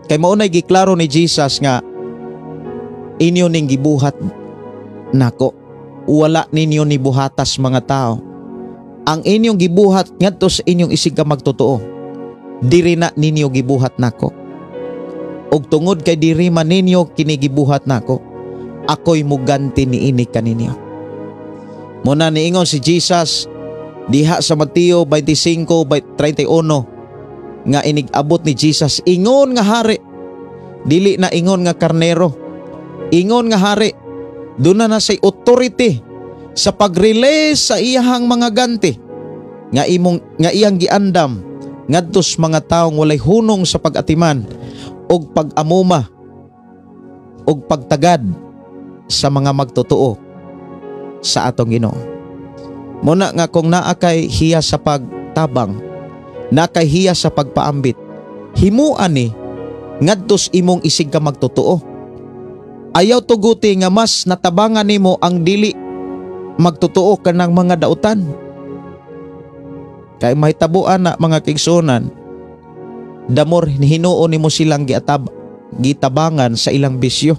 Kay mao nay giklaro ni Jesus nga inyo ning gibuhat nako, wala ninyo ni buhatas mga tao. Ang inyong gibuhat ngadto sa inyong isig ka magtotoo, diri na ninyo gibuhat nako. Og tungod kay diri man ninyo kini gibuhat nako, ako'y muganti niini kaninyo. Muna niingon si Jesus diha sa Mateo 25:31 nga inigabot ni Jesus, ingon nga hari, dili na ingon nga karnero, ingon nga hari, doon na say authority sa pag-release sa iyahang mga ganti nga iyang giandam ngadtos mga taong walay hunong sa pag-atiman og pag-amuma og pagtagad sa mga magtotoo sa atong Ginoo. Muna nga kung naa kay hiya sa pagtabang, na kay hiya sa pagpaambit, himuan ni ngadtos imong isig ka magtotoo. Ayaw tuguti nga mas natabangan nimo ang dili magtotoo kanang mga dautan. Kay mahitabuan na mga kigsunan, damor hinuon nimo silang gitabangan sa ilang bisyo.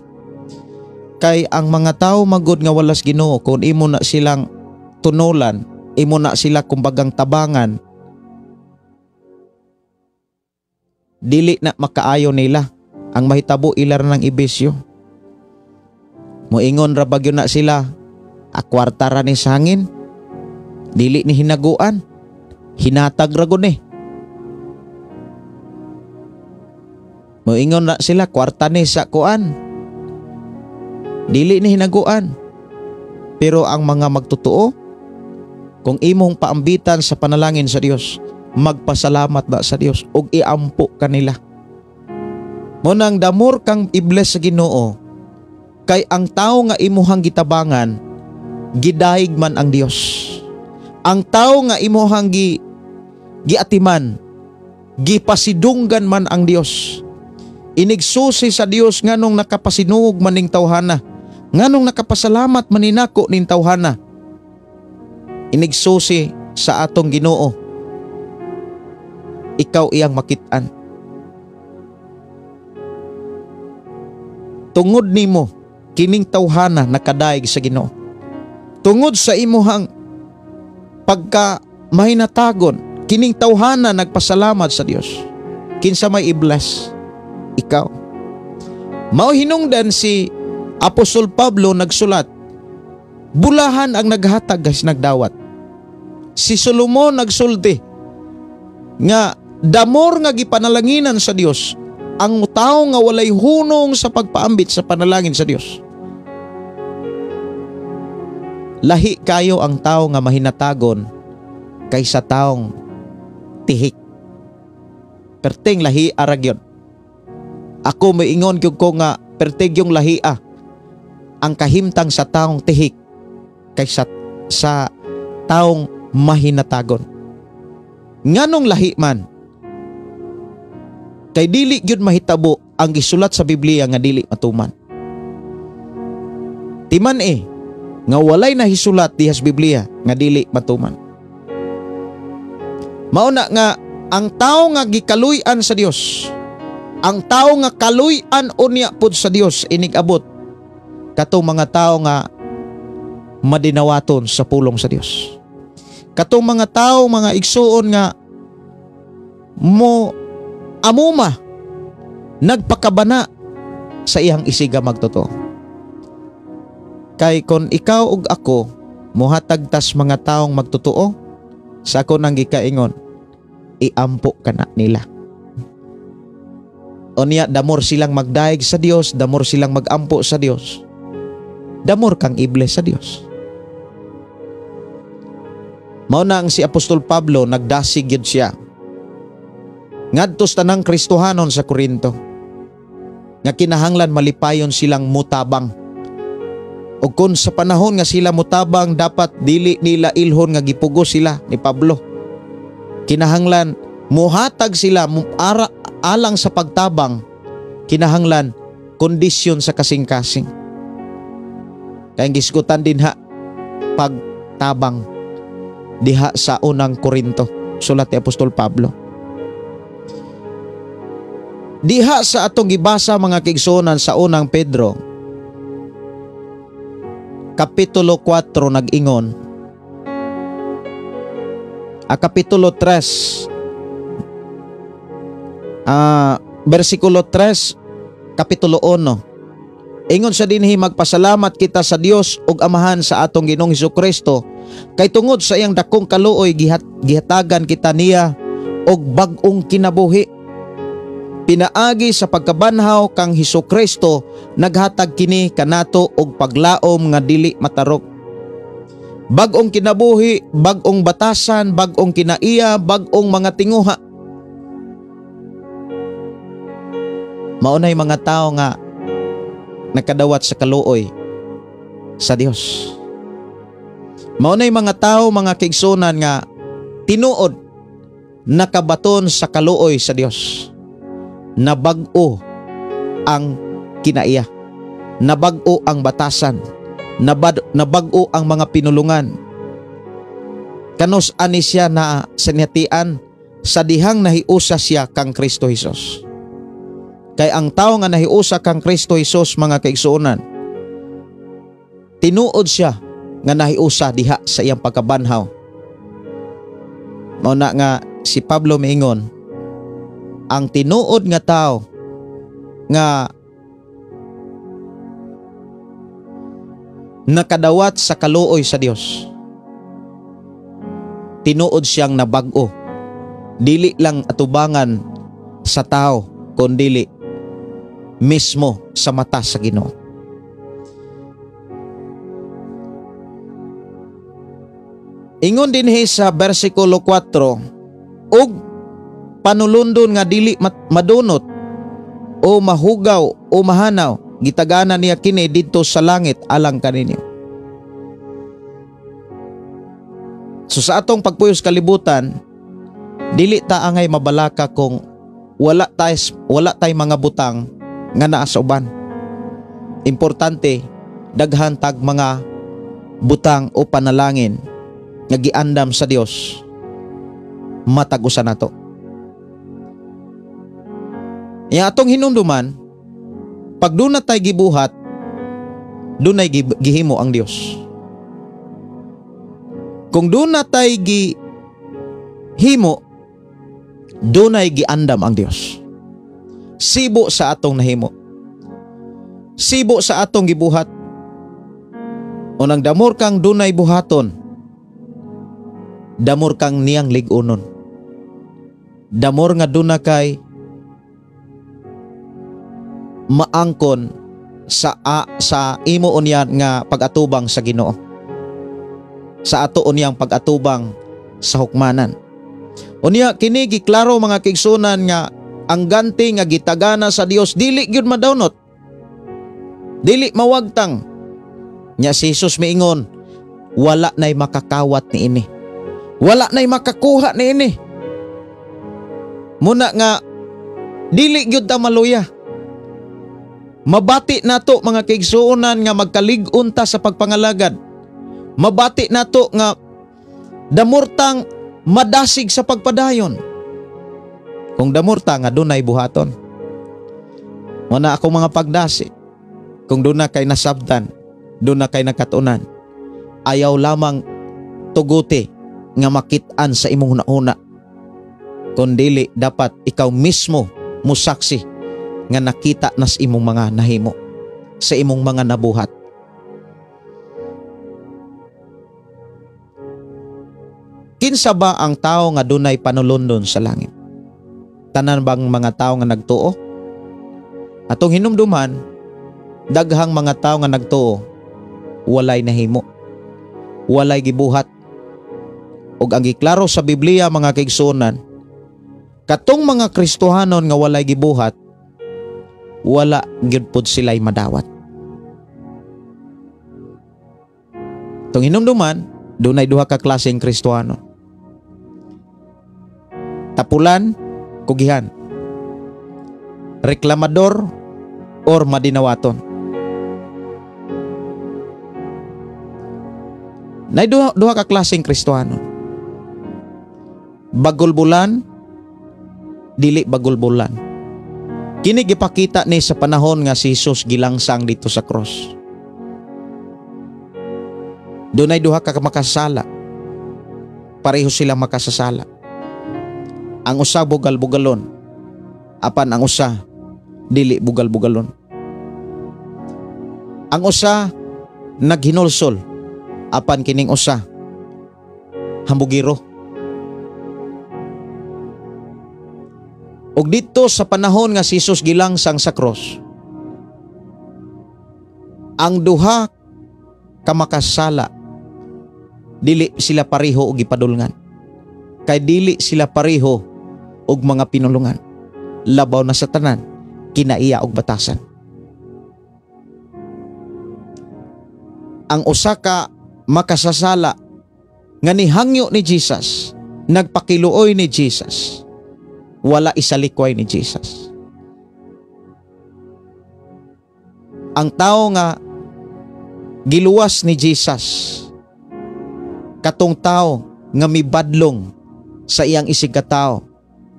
Kay ang mga tao magud nga walas Ginoo, kung imo na silang tunulan, imo na sila kumbagang tabangan, dili na makaayo nila. Ang mahitabo ilar ng ibisyo. Moingon ra bagyo na sila, akwarta ra ni sa hangin, dili ni hinaguan, hinatag ra gud ni. Moingon na sila, kwarta ni sa kuan, dili ni hinaguan. Pero ang mga magtotoo, kung imong paambitan sa panalangin sa Dios, magpasalamat ba sa Dios ug iampo kanila. Munang damor kang ibless sa Ginoo, kay ang tao nga imuhang gitabangan, gidaig man ang Dios. Ang tao nga imuhang giatiman, gipasidunggan man ang Dios. Inigsusi sa Dios nganong nakapasinuog maning tawhana, nganong nakapasalamat maninako ning tawhana. Inigsusi sa atong Ginoo, ikaw iyang makit-an. Tungod nimo kining tawhana nakadaig sa Ginoo. Tungod sa imuhang pagka mahinatagon, kining tawhana nagpasalamat sa Dios. Kinsa may i-bless? Ikaw. Mao hinungdan si Apostol Pablo nagsulat, bulahan ang naghatag guys nagdawat. Si Solomon nagsulti nga damor nga gipanalanginan sa Dios ang tao nga walay hunong sa pagpaambit sa panalangin sa Dios. Lahi kayo ang tao nga mahinatagon kaysa taong tihik. Perting lahi aragyon. Ako maingon ko nga pertig yung lahia ang kahimtang sa taong tihik kaysa sa taong mahinatagon. Nganong lahi man? Kay dili gyud mahitabo ang gisulat sa Biblia nga dili matuman. Timan nga walay nahisulat dihas Biblia nga dili matuman. Mauna nga ang tao nga gikaluy-an sa Dios, ang tao nga kaluy-an unya pud sa Dios inig abot katong mga tao nga madinawaton sa pulong sa Dios. Katong mga tao mga igsuon nga mo amuma nagpakabana sa iyang isiga magtotoo. Kay kon ikaw ug ako mohatag tas mga taong magtotoo, sa ako nang gikaingon, iampo ka na nila. Unya damor silang magdaig sa Dios, damor silang magampo sa Dios, damor kang ibles sa Dios. Mao na ang si Apostol Pablo nagdasig gyud siya ngadto sa tanang Kristohanon sa Corinto nga kinahanglan malipayon silang mutabang. O kung sa panahon nga sila mutabang, dapat dili nila ilhon nga gipugos sila ni Pablo. Kinahanglan muhatag sila alang sa pagtabang, kinahanglan kondisyon sa kasing-kasing. Kaya gisgutan din pagtabang diha sa unang Korinto, sulat ni Apostol Pablo. Diha sa atong gibasa mga kigsunan sa unang Pedro Kapitulo 4 nag-ingon, Kapitulo 3 versikulo 3 Kapitulo 1, ingon sa dinhi, magpasalamat kita sa Dios ug Amahan sa atong Ginoong Hesukristo, kay tungod sa iyang dakong kaluoy gihatagan kita niya og bag-ong kinabuhi. Pinaagi sa pagkabanhaw kang Hesukristo, naghatag kini kanato og paglaom nga dili matarok. Bag-ong kinabuhi, bag-ong batasan, bag-ong kinaiya, bag-ong mga tinguha. Maunay mga tao nga nakadawat sa kaluoy sa Dios. Maunay mga tao, mga kigsunan nga tinuod nakabaton sa kaluoy sa Dios. Nabag-o ang kinaiya, nabag-o ang batasan, nabag-o ang mga pinulungan. Kanos ani siya na sinatian sa dihang nahiusa siya kang Kristo Jesus. Kay ang tao nga nahiusa kang Kristo Jesus, mga kaigsuonan, tinuod siya nga nahiusa diha sa iyang pagkabanhaw. Mao na nga si Pablo miingon, ang tinuod nga tao nga nakadawat sa kaluoy sa Dios, tinuod siyang nabag-o, dili lang atubangan sa tao kundi mismo sa mata sa Ginoo. Ingon dinhi sa versikulo 4, ug panulundon nga dili madunot o mahugaw o mahanaw, gitagana niya kini didto sa langit alang kaninyo. So sa atong pagpuyos kalibutan, dili ta angay mabalaka kung wala tay mga butang nga naa sa uban. Importante daghan tag mga butang o panalangin nga giandam sa Dios, matagusan nato. Ya atong hinumduman, pag dunay tay gibuhat, dunay gihimo ang Dios. Kung doon na tayo himo, doon ay giandam ang Dios. Sibo sa atong nahimo. Sibo sa atong gibuhat. Unang damor kang dunay buhaton, damor kang niyang ligunon. Damor nga duna kay maangkon sa imo unyan nga pag-atubang sa Ginoo. Sa ato unyang pag-atubang sa hukmanan. Unya kini giklaro mga kigsunan nga ang ganti nga gitagana sa Dios dili gyud madawnot. Dili mawagtang. Nya si Jesus miingon, wala na'y makakawat ni ini. Wala na'y makakuha ni ini. Muna nga dili gyud ta maluya. Mabati nato mga kaigsuonan nga magkalig-on ta sa pagpangalagad. Mabati nato nga damurtang madasig sa pagpadayon. Kung damurta nga dunay buhaton. Muna ako mga pagdasi. Kung doon na kay nasabtan, doon na kay nakatunan, ayaw lamang tuguti nga makitaan sa imong huna-huna. Kundili dapat ikaw mismo musaksi nga nakita nas imong mga nahimo, sa imong mga nabuhat. Kinsa ba ang tao nga dunay panulundon sa langit? Tanan bang mga tao nga nagtuo? Atong hinumduman, daghang mga tao nga nagtuo, walay nahimo, walay gibuhat. Ug ang giklaro sa Biblia mga kaigsuonan, katong mga Kristohanon nga walay gibuhat, wala gyud pud sila'y madawat. Tong hinumduman, dunay duha ka klaseng Kristohano. Tapulan, kugihan. Reklamador or madinawaton. Nay duha ka klaseng Kristohano. Bagulbulan, dili bagulbulan. Kini gipakita ni sa panahon nga si Jesus gilangsang dito sa cross. Dunay duha ka makasala. Pareho sila makasasala. Ang usa bugal-bugalon, apan ang usa dili bugal-bugalon. Ang usa naghinulsol, apan kining usa hambugiro. Og dito sa panahon nga si Jesus gilangsang sa cross, ang duha ka makasala dili sila pareho og ipadulngan. Kay dili sila pareho og mga pinulungan. Labaw na sa tanan, kinaiya og batasan. Ang usa ka makasasala nga nihangyo ni Jesus, nagpakiluoy ni Jesus, wala isalikway ni Jesus. Ang tao nga giluwas ni Jesus, katong tao nga mibadlong sa iyang isig katao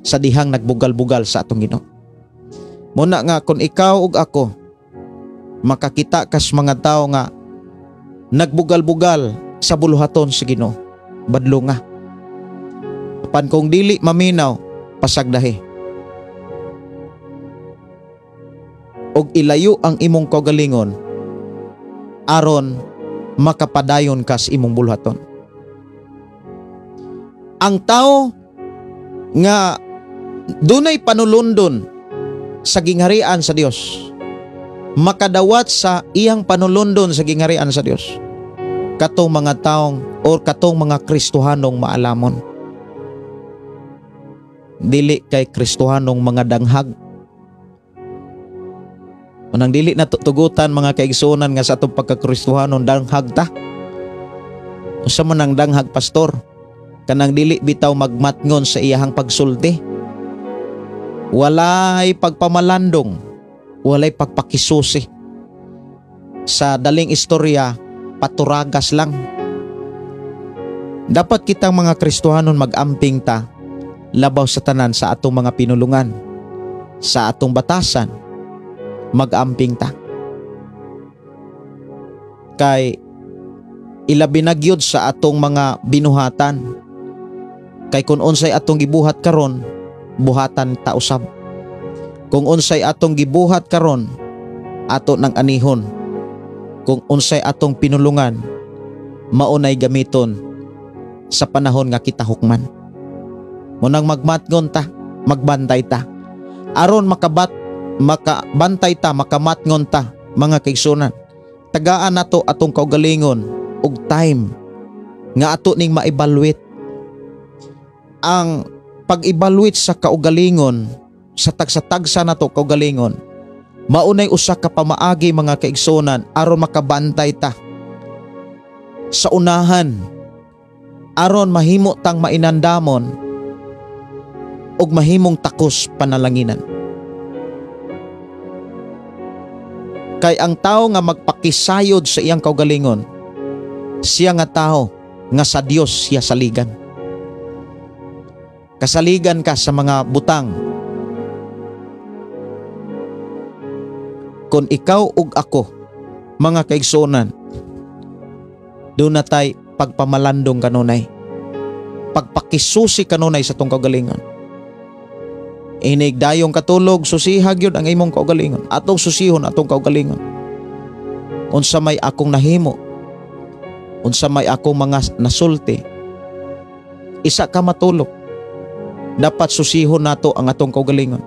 sa dihang nagbugal-bugal sa atong Ginoo. Muna nga kung ikaw ug ako makakita kas mga tao nga nagbugal-bugal sa buluhaton sa Ginoo, badlo nga. Apan kung dili maminaw, pasagdahi. Og ilayo ang imong kaugalingon aron makapadayon kas imong buluhaton. Ang tao nga dunay panulundon sa gingharian sa Dios, makadawat sa iyang panulundon sa gingharian sa Dios, katong mga taong or katong mga Kristohanong maalamon. Dili kay Kristohanong mga danghag. Unang dili na tutugutan mga kaigsuonan nga sa atong pagka-Kristohanon danghag ta. Usa man ang danghag pastor, kanang dili bitaw magmatngon sa iyahang pagsulti. Walay pagpamalandong, walay pagpakisusi. Sa daling istorya, paturagas lang. Dapat kitang mga Kristohanon mag-amping ta labaw sa tanan sa atong mga pinulungan, sa atong batasan, mag-amping ta. Kay ilabi na gyud sa atong mga binuhatan. Kay kung unsay atong gibuhat karon, buhatan ta usab. Kung unsay atong gibuhat karon, ato nang anihon. Kung unsay atong pinulungan, maunay gamiton sa panahon nga kita hukman. Munang magmatngon ta, magbantay ta. Aron makabantay ta, makamatngon ta, mga kaigsunan. Tagaan nato atong kaugalingon og time nga ato ning ma-evaluate. Ang pag-evaluate sa kaugalingon, sa tagsa-tagsa nato kaugalingon, maunay usa ka pamaagi, mga kaigsunan, aron makabantay ta sa unahan, aron mahimo tang mainandamon og mahimong takos panalanginan. Kay ang tao nga magpakisayod sa iyang kaugalingon, siya nga tao nga sa Dios siya saligan. Kasaligan ka sa mga butang. Kung ikaw ug ako, mga kaigsunan, doon na tay pagpamalandong kanunay, pagpakisusi kanunay sa tong kaugalingon. Inigdayong katulog, susihag yun ang imong kaugalingon. Atong susihon atong kaugalingon. Unsa may akong nahimo, unsa may akong mga nasulti, isa ka matulog. Dapat susihon nato ang atong kaugalingon.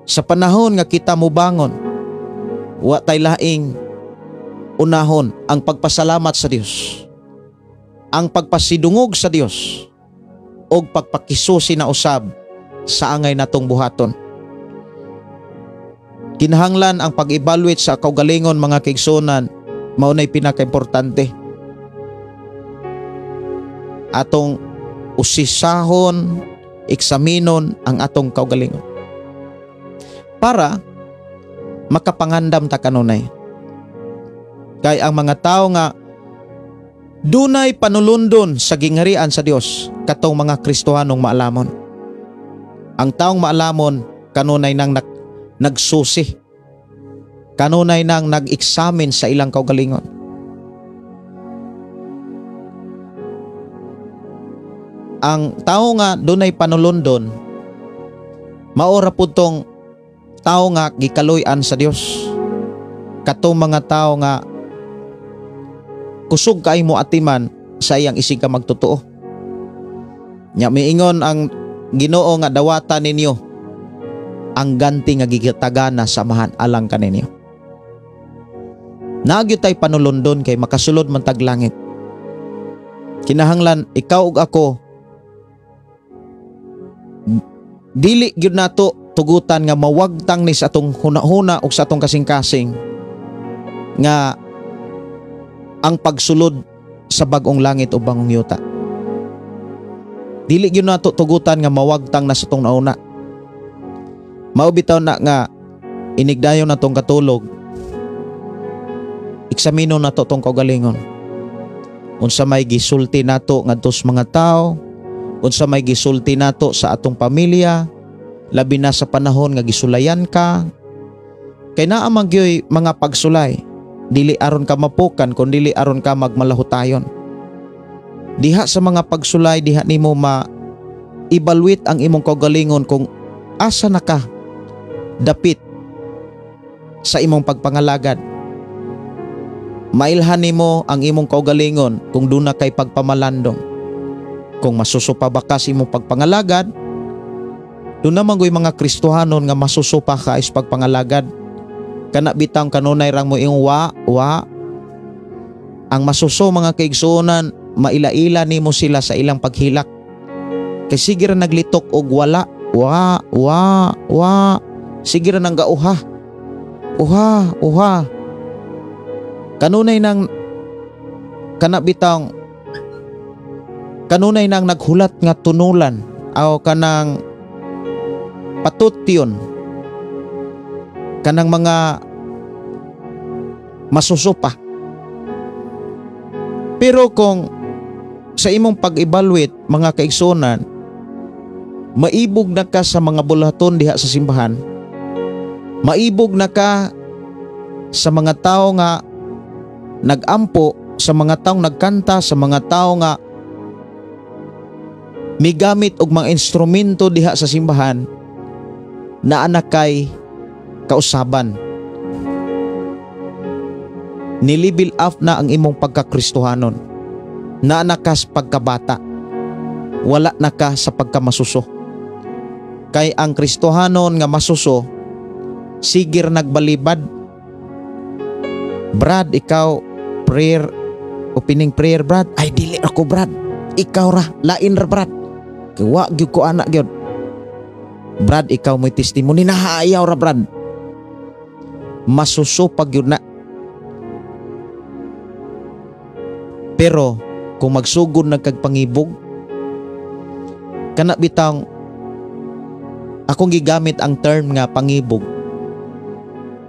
Sa panahon nga kita mubangon, wa tay laing unahon ang pagpasalamat sa Dios, ang pagpasidungog sa Dios, og pagpakisusi na usab sa angay natong buhaton. Kinahanglan ang pag-evaluate sa kaugalingon, mga kaigsunan, maunay pinaka-importante. Atong usisahon, eksaminon ang atong kaugalingon para makapangandam ta kanunay. Kay ang mga tao nga dunay panulundon sa gingharian sa Dios, katong mga Kristohanong maalamon. Ang taong maalamon kanunay nang nagsusi, kanunay nang nag-examine sa ilang kaugalingon. Ang tao nga dunay panulundon, maora pud tong tao nga gikaloy-an sa Dios. Katong mga tao nga kusog kay mo atiman sa iyang isig ka magtotoo. Nya miingon ang Ginoo nga dawatan ninyo ang ganti nga gigitagana samahan alang kaninyo. Nagyo tay panulundon kay makasulod man tag langit. Kinahanglan ikaw ug ako dili gyud nato tugutan nga mawagtang ni sa atong hunahuna ug sa atong kasing-kasing nga ang pagsulod sa bag-ong langit o bangong yuta. Dili gyud nato tugutan nga mawagtang na sa atong nauna. Mao bitaw na nga inigdayon natong katulog, eksamino nato tong kaugalingon. Unsa may gisulti nato ngadto sa mga tao, unsa may gisulti nato sa atong pamilya, labi na sa panahon nga gisulayan ka. Kay naa man gyoy mga pagsulay, dili aron ka mapukan kundi dili aron ka magmalahutayon. Diha sa mga pagsulay, diha nimo ma-evaluate ang imong kaugalingon kung asa na ka dapit sa imong pagpangalagad. Mailhan nimo ang imong kaugalingon kung duna kay pagpamalandong. Kung masusupa ba ka sa imong pagpangalagad, doon naman goy mga Kristohanon nga masusupa ka is pagpangalagad. Kana bitang kanunay rang mo iyong wa. Ang masuso, mga kaigsuonan, maila-ila nimo sila sa ilang paghilak. Kay sige ra naglitok og wala. Wa. Sige ra nang gauha. Uha. Kanunay nang kanunay nang naghulat nga tunulan aw kanang patutyon, kanang mga masusupa. Pero kung sa imong pag-evaluate, mga kaigsunan, maibog na ka sa mga bulaton diha sa simbahan, maibog na ka sa mga tao nga nagampo sa mga taong nagkanta, sa mga tao nga migamit og mga instrumento diha sa simbahan na anak kay kausaban. Nilibil up na ang imong pagkakristohanon. Na anak ka sa pagkabata. Wala na ka sa pagkamasuso. Kay ang kristohanon nga masuso, sigir nagbalibad. Brad, ikaw prayer, opening prayer, Brad. Ay, dili ako, Brad. Ikaw ra, lain ra, Brad. Wa gyud ko anak gyud. Brad, ikaw mo'y testimony na haayaw ra, Brad. Masusupag yun na. Pero kung magsugod nagkagpangibog, kana bitang akong gigamit ang term nga pangibog,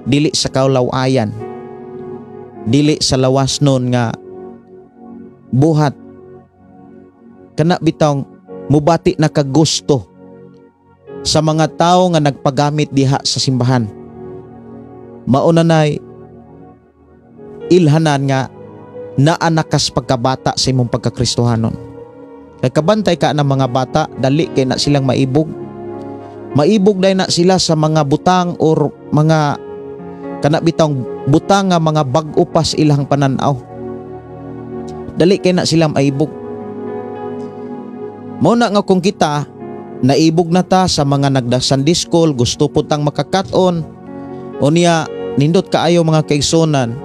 dili sa kaulawayan, dili sa lawas nun nga buhat, kana bitang mubati na kagusto sa mga tao nga nagpagamit diha sa simbahan. Mauna na'y ilhanan nga naanakas pagkabata sa imong pagkakristohanon. Kay kabantay ka ng mga bata, dali kay na silang maibog. Maibog dahil na sila sa mga butang or mga kanabitang butang nga mga bag-o pa sa ilang pananaw. Dali kay na silang maibog. Mauna nga kung kita naibog na ta sa mga nagda-Sunday school, gusto po tang makakaton, o niya nindot kaayo mga kaigsonan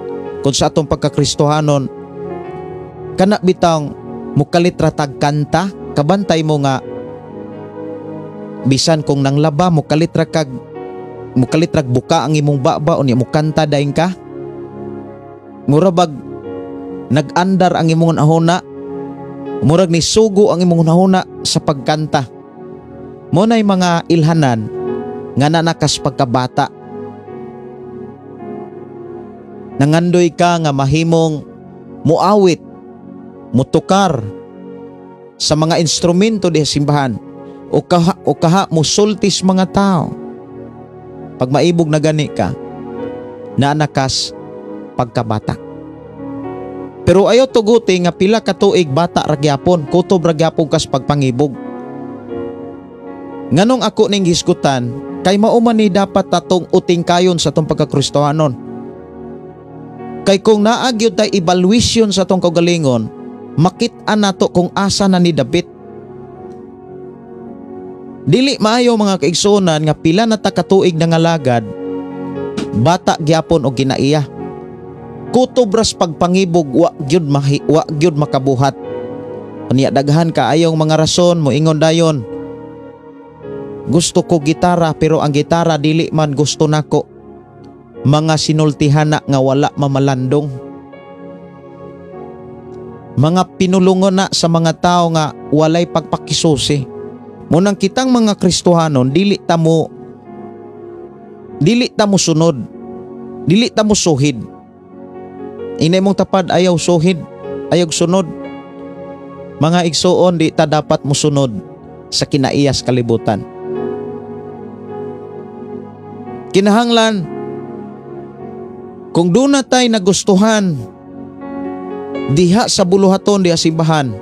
kung sa atong pagkakristohanon, kana bitang mukalitra tag kanta, kabantay mo nga bisan kung nang laba mukalitra buka ang imong baba o niya mukanta daing ka, murabag nag-andar ang imong nahuna, murag ni sugo ang imong nahuna sa pagkanta. Mo na'y mga ilhanan nga nanakas pagkabata. Nangandoy ka nga mahimong muawit, mutukar sa mga instrumento di simbahan o kaha musultis mga tao. Pag maibog na gani ka, naanakas pagkabata. Pero ayaw tuguti nga pila ka tuig bata ragyapon, kutob ragyapon kas pagpangibog. Nganong ako ning hisgutan, kay mauman ni dapat tatong uting kayon sa tong pagkakristohanon. Kay kung naagyod tay evaluation sa tong kaugalingon, makit-an nato kung asa na ni David. Dili maayo mga kaigsonan nga pila na ta katuig na nga lagad, bata gyapon og ginaiya. Kutobras pagpangibog wa gyud makabuhat. Unya daghan ka ayong mga rason mo ingon dayon. Gusto ko gitara pero ang gitara dili man gusto nako. Mga sinultihana nga wala mamalandong. Mga pinulungon na sa mga tao nga walay pagpakisusi. Munang kitang mga Kristohanon dili ta mo sunod. Dili ta mo suhid. Inay mong tapad ayaw suhid, ayaw sunod. Mga igsoon di ta dapat mo sunod sa kinaiyas kalibutan. Kinahanglan kung doon na tayo nagustuhan diha sa buluhaton diha simbahan,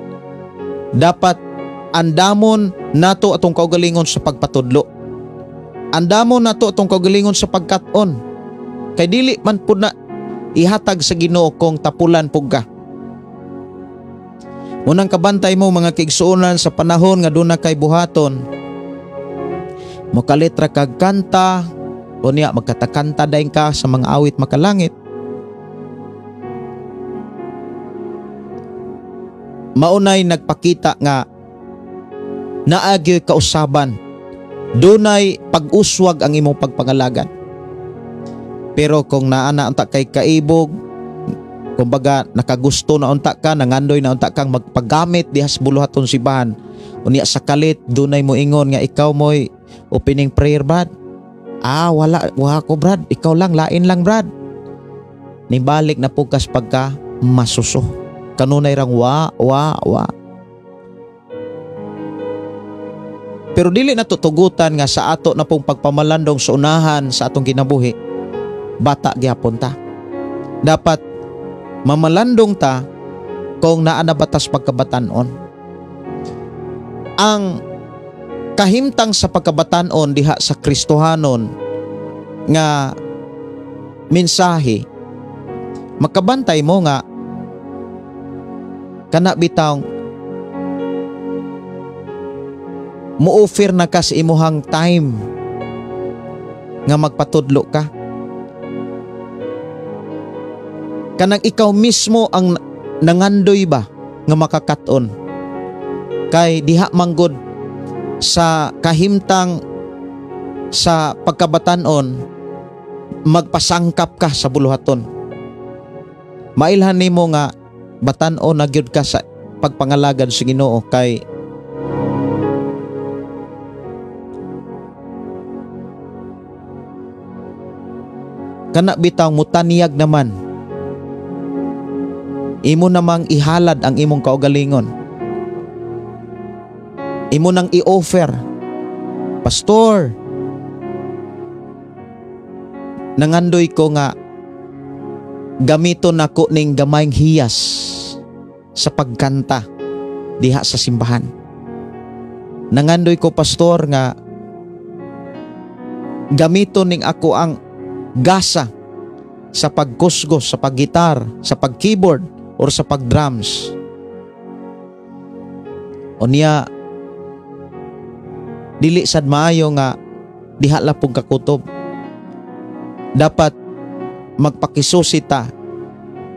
dapat andamon nato atong kaugalingon sa pagpatudlo. Andamon nato atong kaugalingon sa pagkat-on. Kay dili man pud na ihatag sa Ginoo kung tapulan pug ka. Unang kabantay mo mga kaigsuonan sa panahon nga doon na kay buhaton, mokalitra kag kanta, o niya magkatakanta daing ka sa mga awit makalangit. Maunay nagpakita nga naagyoy kausaban, dunay pag-uswag ang imong pagpangalagan. Pero kung naana unta kay kaibog, kumbaga nakagusto na unta ka, nangandoy na unta kang magpagamit diha sa buluhaton simbahan, unya sa kalit dunay mo ingon nga ikaw mo'y opening prayer, Brad. Wala ko, Brad. Ikaw lang, lain lang, Brad. Nibalik na pugkas pagka masuso. Kanunay rang wa. Pero dili na tutugutan nga sa ato na pong pagpamalandong sa unahan sa atong kinabuhi, bata gyapon ta. Dapat Mamalandong ta kung naa na batas pagkabatanon. Ang kahimtang sa pagkabatanon diha sa Kristohanon nga mensahe, makabantay mo nga kana bitaw mo-offer na ka sa imuhang time nga magpatudlo ka. Kanang ikaw mismo ang nangandoy ba nga makakaton. Kay diha manggod sa kahimtang sa pagkabatanon magpasangkap ka sa buluhaton. Mailhan nimo nga batan-on na gyud ka sa pagpangalagad sa Ginoo kay kana bitaw mutaniyag naman. Imo namang ihalad ang imong kaugalingon. Imo nang i-offer. Pastor, nangandoy ko nga gamiton nako ning gamayng hiyas sa pagkanta diha sa simbahan. Nangandoy ko, pastor, nga gamiton ning ako ang gasa sa pagkusgos, sa paggitar, sa pagkeyboard, or sa pagdrums. O niya, dili sad maayo nga diha la pong kakutob. Dapat magpakisusita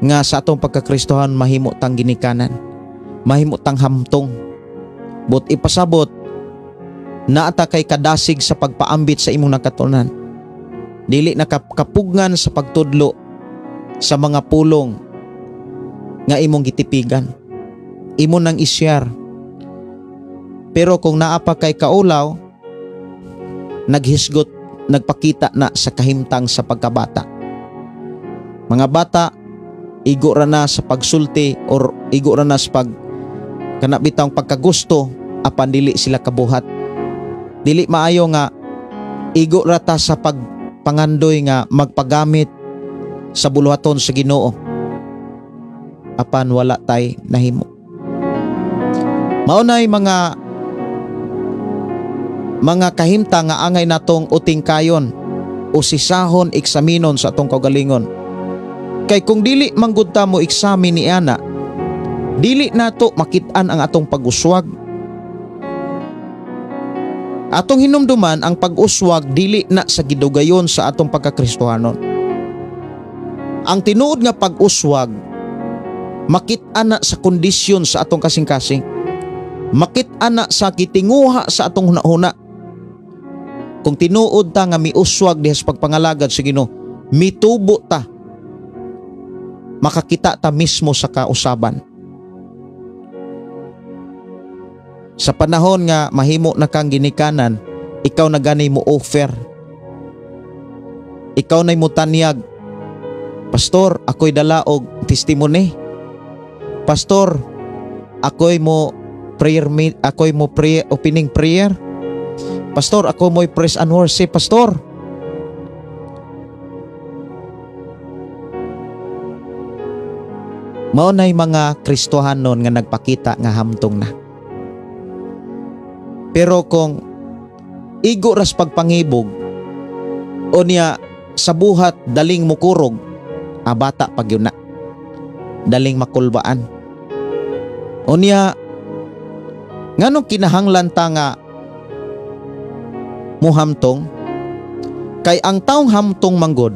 nga sa atong pagkakristohan mahimo tang ginikanan, mahimo tang hamtong. But ipasabot na ata kay kadasig sa pagpaambit sa imong nakatunan. Dili nakapugngan sa pagtudlo sa mga pulong nga imong gitipigan. Imo nang i-share. Pero kung naapa kay kaulaw, naghisgot, nagpakita na sa kahimtang sa pagkabata. Mga bata, igo ra na sa pagsulti or igo ra na sa kanabitang pagkagusto apan dili sila kabuhat. Dili maayo nga igo ra ta sa pagpangandoy nga magpagamit sa buluhaton sa Ginoo apan wala tay nahimo. Maunay mga kahimtang nga angay natong utingkayon o sisahon eksaminon sa atong kaugalingon. Kay kung dili manggud ta mo eksamin ni ana, dili nato makit-an ang atong pag-uswag. Atong hinumduman ang pag-uswag dili na sa gidugayon sa atong pagkakristohanon. Ang tinuod nga pag-uswag makit-an na sa kondisyon sa atong kasing-kasing. Makit-an na sa kitinguha sa atong hunahuna. Kung tinuod ta nga miuswag diha sa pagpangalagad sa Ginoo, mitubo ta, makakita ta mismo sa kausaban. Sa panahon nga mahimo na kang ginikanan, ikaw na gani mo offer. Ikaw na'y mutanyag, pastor, ako'y dala og testimony. Pastor, ako'y mo opening prayer. Pastor, ako mo'y praise and worship, pastor. Mao nay mga Kristohanon nga nagpakita nga hamtong na. Pero kung igo ras pagpangibog o niya sa buhat daling mukurog, bata pag yun na, daling makulbaan. O niya, nganong kinahanglan ta nga muhamtong? Kay ang taong hamtong manggod,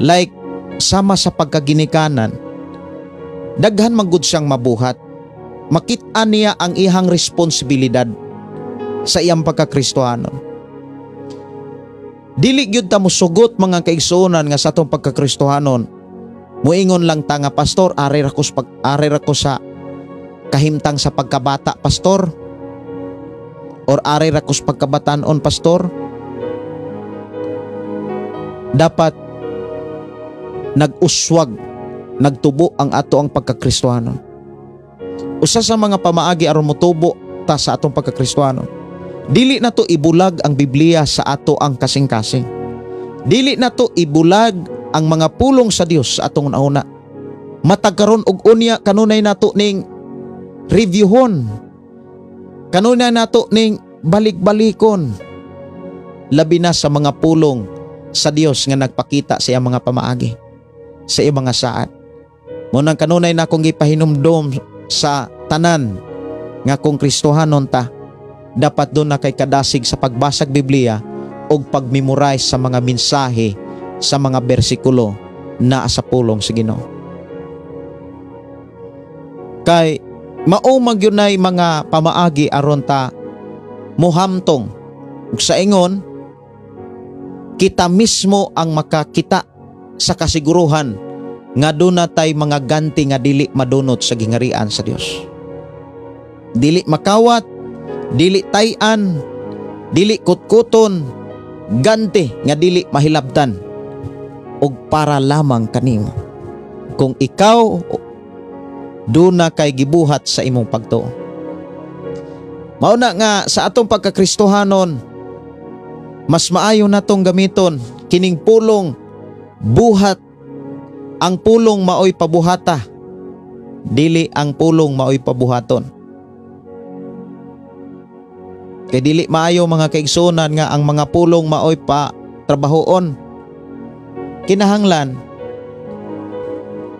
like sama sa pagkaginikanan, daghan manggod siyang mabuhat. Makit-an niya ang ihang responsibilidad sa iyang pagkakristohanon. Dili gyud ta mosugot mga kaigsuonan nga sa atong pagkakristohanon. Muingon lang ta nga, pastor, ari ra ko sa kahimtang sa pagkabata, pastor, or ari ra ko sa pagkabatanon, pastor. Dapat nag-uswag, nagtubo ang ato ang pagkakristohanon. Usa sa mga pamaagi aron motubo ta sa atong pagkakristohanon, dili na to ibulag ang Biblia sa ato ang kasing-kasing. Dili na to ibulag ang mga pulong sa Dios sa atong nauna. Matag karon og unya kanunay nato ning reviewhon. Kanunay nato ning balik-balikon. Labi na sa mga pulong sa Dios nga nagpakita sa iyang mga pamaagi, sa iyang mga saad. Munang kanunay na akong gipahinumdom sa tanan nga kung Kristohanon ta, dapat doon na kay kadasig sa pagbasag Biblia o pag-memorize sa mga mensahe, sa mga bersikulo na sa pulong sa Ginoo. Kay maumag yun ay mga pamaagi aron ta muhamtong ug sa ingon kita mismo ang makakita sa kasiguruhan nga doon natay mga ganti nga dili madunot sa gingarian sa Dios. Dili makawat, dili tayan, dili kutkuton, ganti nga dili mahilabtan ug para lamang kanimo kung ikaw doon na kay gibuhat sa imong pagtuo. Mao na nga sa atong pagkakristohanon, mas maayo natong gamiton kining pulong buhat. Ang pulong maoy pabuhata, dili ang pulong maoy pabuhaton. Kay dili maayo mga kaigsunan nga ang mga pulong maoy pa trabahoon. Kinahanglan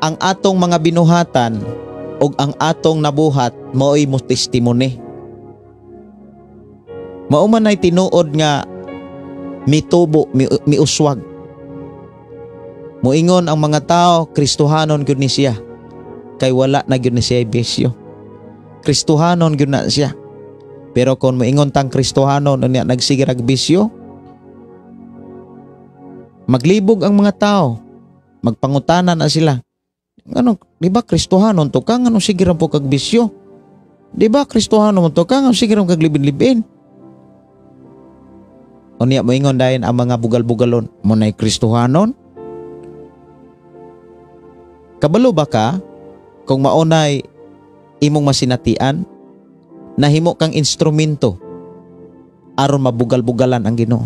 ang atong mga binuhatan ug ang atong nabuhat maoy mo testimony. Mao man ay tinuod nga mitubo, miuswag. Moingon ang mga tao, Kristohanon gyud ni siya. Kay wala na gyud ni siya bisyo. Kristohanon gyud na siya. Pero kung moingon tang Kristohanon unya nagsige rag bisyo, maglibog ang mga tao. Magpangutanan na sila. Ano, di ba Kristohanon to ka ngano sige ra po kag bisyo? Di ba Kristohanon to ka ngano sige ra kag libin-libin? Unya moingon dayon ang mga bugal-bugalon, mo nay Kristohanon? Kabalo ba ka kung maunay imong masinatian, nahimo kang instrumento aron mabugal-bugalan ang Ginoo?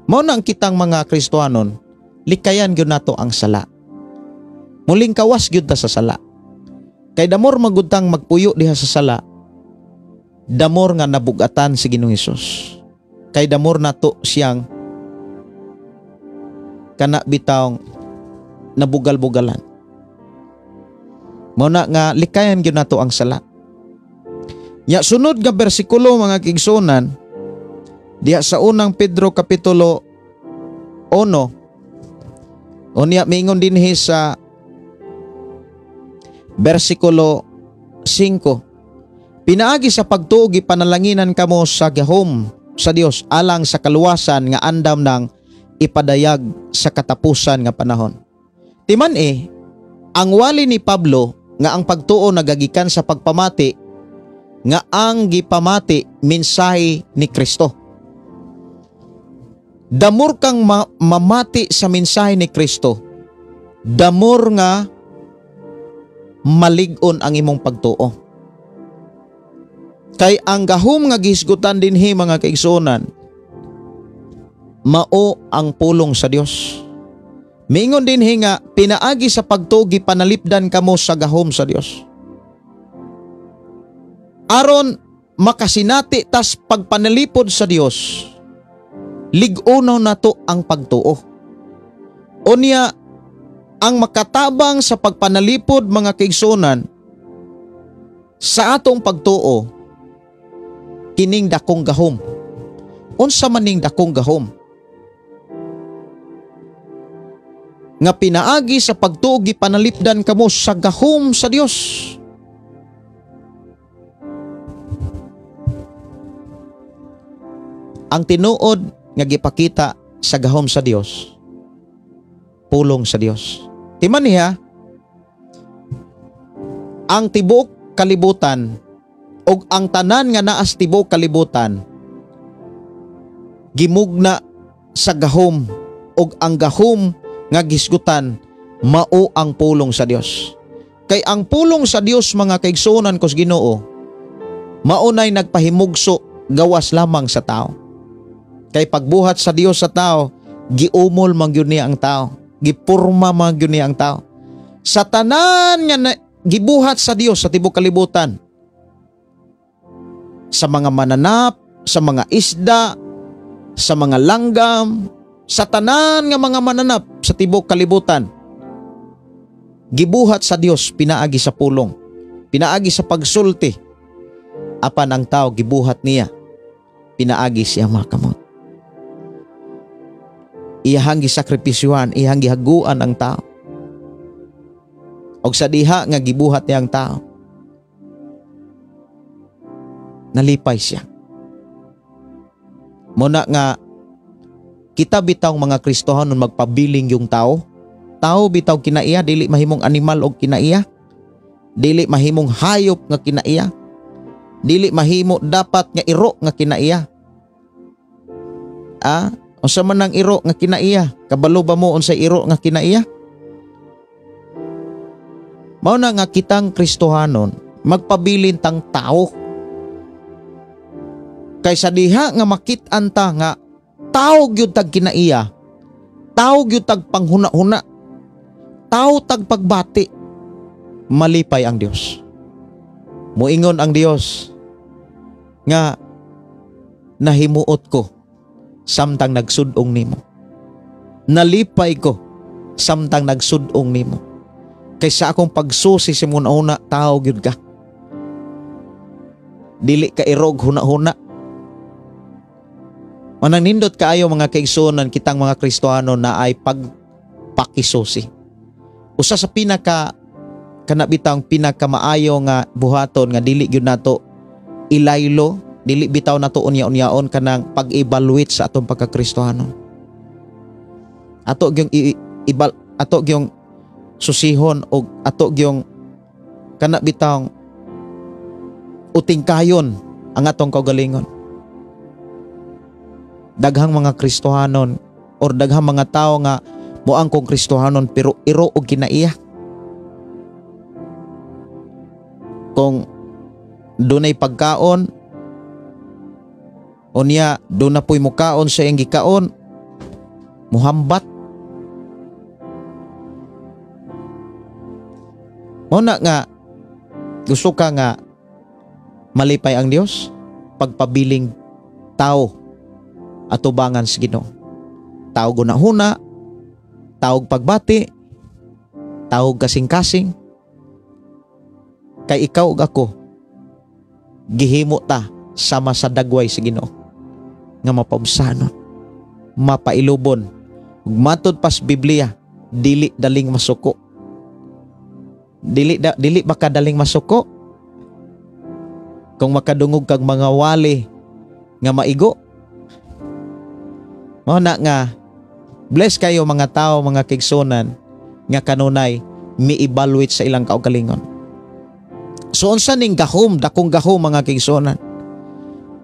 Mao na ang kitang mga Kristohanon, likayan gyud nato ang sala. Muling kawas gyud ta sa sala. Kay damor magudtang magpuyo diha sa sala, damor nga nabugatan si Ginoong Hesus. Kay damor nato siyang kana bitawng nabugal-bugalan. Mao na nga likayan gyud nato ang sala. Ya sunod nga bersikulo mga kigsunan diha sa unang Pedro kapitulo 1. Unya miingon dinhi sa bersikulo 5. Pinaagi sa pagtuo gipanalanginan kamo sa gahom sa Dios alang sa kaluwasan nga andam ng ipadayag sa katapusan nga panahon. Timan ang wali ni Pablo nga ang pagtuo nagagikan sa pagpamati nga ang gipamati mensahe ni Kristo. Damor kang mamati sa mensahe ni Kristo, damor nga malig-on ang imong pagtuo. Kay ang gahom nga gihisgutan dinhi mga kaigsunan, mao ang pulong sa Dios. Miingon dinhi nga pinaagi sa pagtugi panalipdan kamo sa gahom sa Dios. Aron makasinati tas pagpanalipod sa Dios, lig-unaw nato ang pagtuo. Unya ang makatabang sa pagpanalipod mga kaigsunan sa atong pagtuo kining dakong gahom. Unsa man ning dakong gahom? Nga pinaagi sa pagtugi panalipdan kamo sa gahom sa Dios. Ang tinuod nga gipakita sa gahom sa Dios, pulong sa Dios. Timan niya, ang tibuok kalibutan o ang tanan nga naas tibuok kalibutan gimugna sa gahom o ang gahom nga gisgutan mao ang pulong sa Dios. Kay ang pulong sa Dios mga kaigsunan kos Ginoo maunay nagpahimugso gawas lamang sa tao. Kay pagbuhat sa Dios sa tao, giumol man gyud niya ang tao, gipurma man gyud niya ang tao. sa tanan nga gibuhat sa Dios sa tibuok kalibutan, sa mga mananap, sa mga isda, sa mga langgam, sa tanan nga mga mananap sa tibuok kalibutan, gibuhat sa Dios pinaagi sa pulong, pinaagi sa pagsulti. Apan ang tao gibuhat niya pinaagi siya makamot. Iyahang gisakripisyuhan, iyahang gihaguan ang tao. Og sa diha nga gibuhat niya ang tao, nalipay siya. Muna nga kita bitaw mga Kristohanon magpabiling yung tao. Tao bitaw kinaiya, dili mahimong animal og kinaiya. Dili mahimong hayop nga kinaiya. Dili mahimo dapat nga iro nga kinaiya. Unsa man ang iro nga kinaiya? Kabalo ba mo unsay iro nga kinaiya? Mao na nga kitang Kristohanon magpabilin tang tao. Kaysa diha nga makit-an ta nga tao gyud tag kinaiya, tao gyud tag panghuna-huna, tao tag pagbati, malipay ang Dios. Muingon ang Dios nga nahimuot ko samtang nagsudong nimo. Nalipay ko samtang nagsudong nimo. Kaysa akong pagsusi sa muna-una, tao gyud ka. Dili ka irog huna-huna. Manang nindot kaayo mga kaigsunan kitang mga Kristohano na ay pagpakisusi. Usa sa kanabitang pinakamaayo nga buhaton nga dili gyud nato ilaylo, dili bitaw nato unya-unyaon kanang pag-evaluate sa atong pagka-Kristohano. Ato gyung susihon o ato gyung kanabitang utingkayon ang atong kaugalingon. Daghang mga Kristohanon or daghang mga tao nga moangkong Kristohanon pero iro og kinaiya. Kung dunay pagkaon, unya doon na po'y mukaon sa iyang gikaon, muhambat. Muna nga, gusto ka nga malipay ang Dios, pagpabiling tao at tubangan sa Ginoo. Tao gunahuna, tawag pagbati, tawag kasing-kasing. Kay ikaw ug ako, gihimo ta sama sa dagway sa Ginoo nga mapaubsanon, mapailubon, ug matod pas Biblia, dili daling masuko. Dili baka daling masuko kung makadungog kag mga wali nga maigo. Mao na nga bless kayo mga tao, mga kaigsunan nga kanunay mi-evaluate sa ilang kaugalingon. So unsa ning gahom, dakong gahom mga kaigsunan?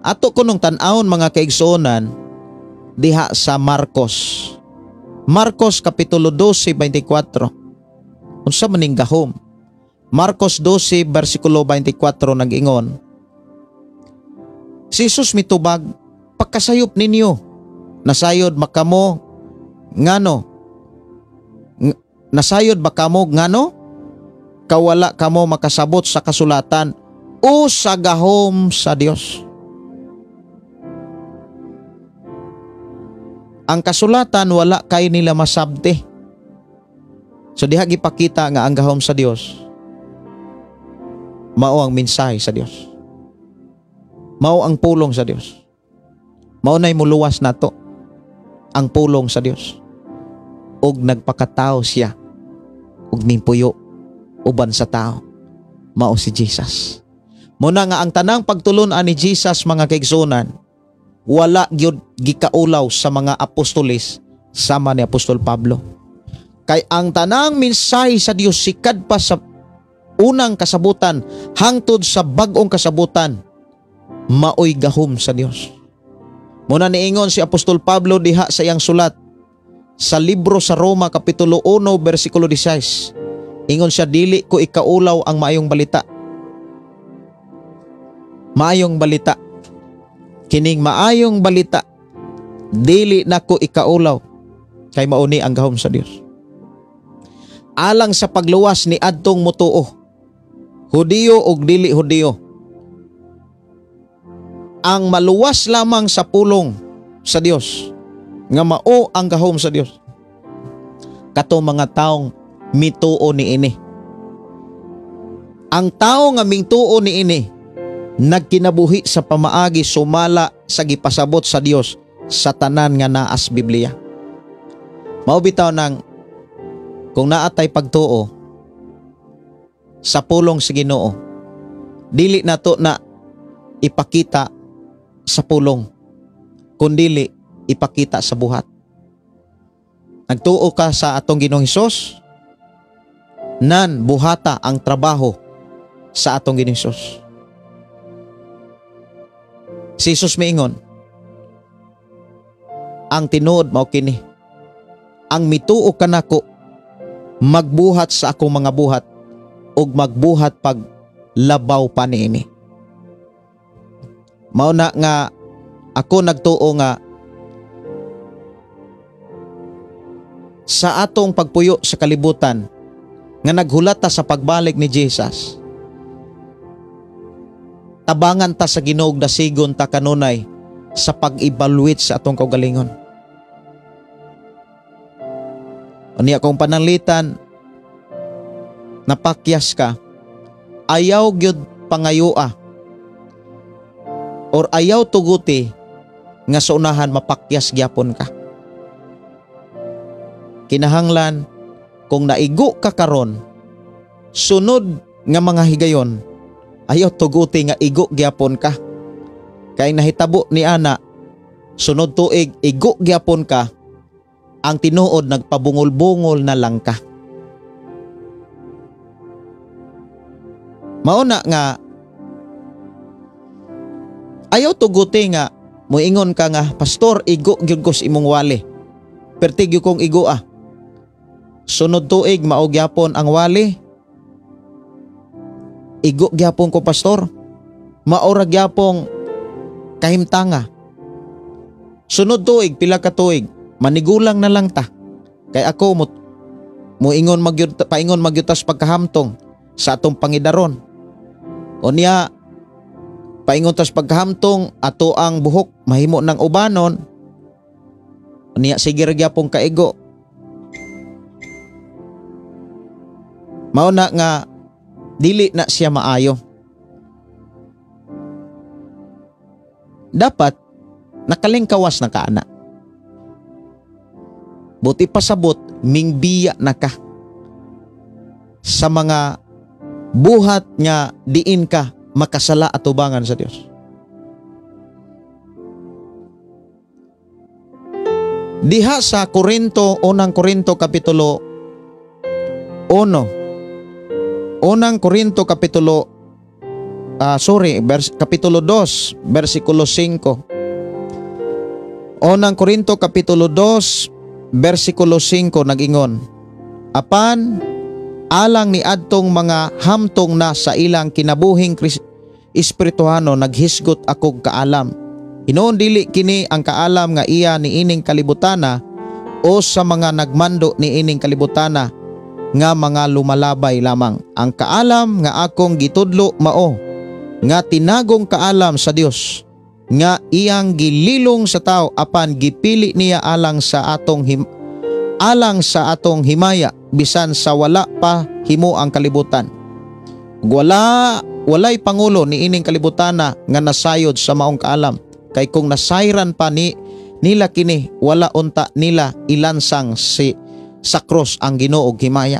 Ato kunong tan-awon mga kaigsunan diha sa Marcos. Marcos kapitulo 12:24. Unsa man ning gahom? Marcos 12 versikulo 24 nag-ingon, si Jesus mitubag, pagkasayop ninyo, nasayod makamo ngano? Nasayod ba kamo ngano? Kawala kamo makasabot sa kasulatan o sa gahom sa Dios. Ang kasulatan wala kay nila masabte. So diha gipakita nga ang gahom sa Dios mao ang mensahe sa Dios. Mao ang pulong sa Dios. Mao nay muluwas nato ang pulong sa Dios. Og nagpakatao siya og nimpuyo uban sa tao. Mao si Jesus. Muna nga ang tanang pagtulon-an ni Jesus mga kaigsunan, wala gyud gikaulaw sa mga apostoles sama ni Apostol Pablo. Kay ang tanang mensahe sa Dios sikad pa sa unang kasabutan hangtod sa bag-ong kasabutan, maoy gahom sa Dios. Muna niingon si Apostol Pablo diha sa iyang sulat sa libro sa Roma kapitulo 1 versikulo 16. Ingon siya, dili ko ikaulaw ang maayong balita. Maayong balita. Kining maayong balita, dili na ko ikaulaw kay mauni ang gahom sa Dios. alang sa pagluwas ni adtong mutuo, Hudiyo ug dili Hudiyo. Ang maluwas lamang sa pulong sa Dios nga mao ang gahom sa Dios kato mga taong mituo niini. Ang tao nga mituo niini nagkinabuhi sa pamaagi sumala sa gipasabot sa Dios sa tanan nga naas Biblia. Mao bitaw nang kung naatay pagtuo sa pulong sa Ginoo, dili nato na ipakita sa pulong, kundili ipakita sa buhat. Nagtuo ka sa atong Ginoong Hesus, nan buhata ang trabaho sa atong Ginoong Hesus. Si Jesus miingon, ang tinuod mao kini, ang mituo kanako magbuhat sa akong mga buhat ug magbuhat pag labaw pa niini. Mao na nga ako nagtuo nga sa atong pagpuyo sa kalibutan nga naghulata sa pagbalik ni Jesus, tabangan ta sa Ginoo dasigon ta kanunay sa pag-evaluate sa atong kaugalingon. Unya kung pananglitan napakyas ka, ayaw gyud pangayua or ayaw tuguti nga sa unahan mapakyas gyapon ka. Kinahanglan kung naigo ka karon, sunod nga mga higayon, ayaw tuguti nga igo gyapon ka. Kay nahitabo ni ana, sunod tuig igo gyapon ka, ang tinuod nagpabungol-bungol na lang ka. Mauna nga ayaw tuguti nga moingon ka nga, pastor, igo gyud ko sa imong wali. Pertig kong igo ah. Sunod tuig mao gyapon ang wali. Igo gyapon ko, pastor. Maora gyapon kahimtanga. Sunod tuig, pila ka tuig, manigulang na lang ta. Kay ako moingon paingon magyutas pagkahamtong sa atong pangidaron. Unya paingon tas pagkahamtong ato ang buhok mahimo ng ubanon. Unya sige ra gyapon kaigo. Mao na nga dili na siya maayo. Dapat nakalingkawas na ka ana. Buti pasabot mingbiya na ka sa mga buhat nga diin ka makasala at tubangan sa Dios. Diha sa unang Korinto kapitulo 1. Kapitulo 2, versikulo 5. Unang Korinto kapitulo 2, versikulo 5 nagingon, apan alang ni adtong mga hamtong na sa ilang kinabuhing espirituhano naghisgot akog kaalam. Hinuon dili kini ang kaalam nga iya ni ining kalibutana o sa mga nagmando ni ining kalibutana nga mga lumalabay lamang. Ang kaalam nga akong gitudlo mao nga tinagong kaalam sa Dios nga iyang gililong sa tao apan gipili niya alang sa atong himaya bisan sa wala pa himo ang kalibutan. Walay pangulo ni ining kalibutana nga nasayod sa maong kaalam. Kay kung nasayran pa nila kini, wala unta nila ilansang sa krus ang Ginoo og himaya.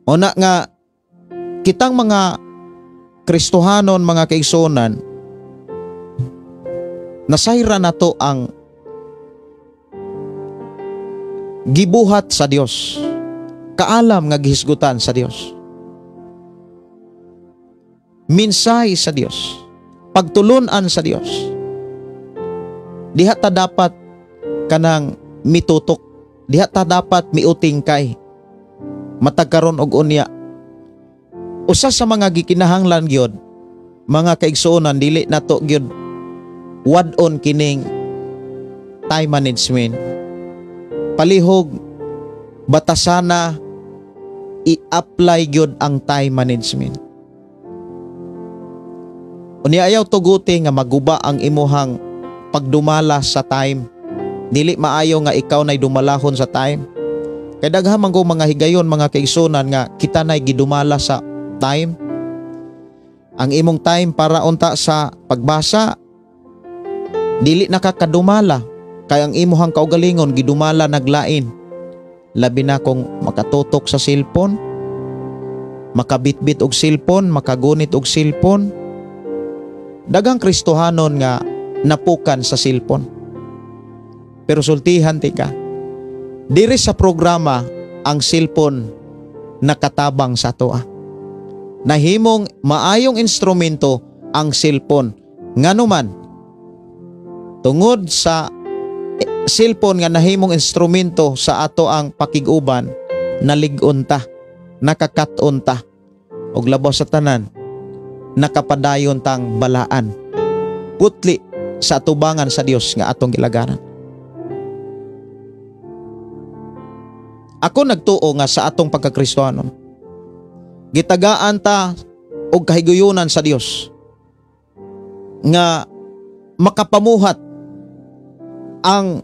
Una nga kitang mga Kristohanon, mga kaigsuonan, nasayran nato ang gibuhat sa Dios, kaalam nga gihisgutan sa Dios, minsay sa Dios, pagtulunan sa Dios. Diha ta dapat kanang mitutok, diha ta dapat miutingkay matag karon og unya. Usa sa mga gikinahanglan gyud mga kaigsuonan, dili nato gyud wad-on kining time management. Palihog batasana i-apply gyud ang time management. Unya ayaw tuguti nga maguba ang imuhang pagdumala sa time. Dili maayo nga ikaw nay dumalahon sa time. Kay daghan man ko mga higayon, mga kaigsunan nga kita nay gidumala sa time. Ang imong time para unta sa pagbasa, dili nakakadumala. Kay ang imuhang kaugalingon gidumala naglain. Labi na kung makatutok sa cellphone, makabitbit og cellphone, makagunit og cellphone. Dagang Kristohanon nga napukan sa cellphone. Pero sultihan tika, diri sa programa ang cellphone nakatabang sa toa. Nahimong maayong instrumento ang cellphone. Ngano man, tungod sa cellphone nga nahimong instrumento sa ato ang pakiguban, naligon ta, nakakaton ta, og labaw sa tanan, nakapadayon tang balaan. Putli sa atubangan sa Dios nga atong gilagaran. Ako nagtuo nga sa atong pagkakristohanon, gitagaan ta og kahiguyunan sa Dios nga makapamuhat ang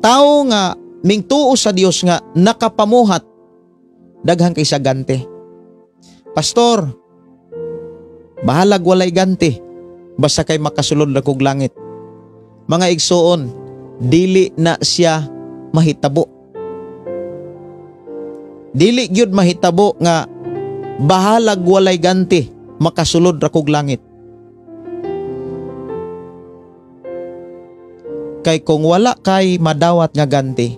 tao nga mingtuo sa Dios nga nakapamuhat daghang kaysa gante. Pastor, bahalag walay gante basta kay makasulod na kog langit. Mga igsoon, dili na siya mahitabo. Dili gyud mahitabo nga bahalag walay ganti makasulod ra kog langit. Kay kung wala kay madawat nga ganti,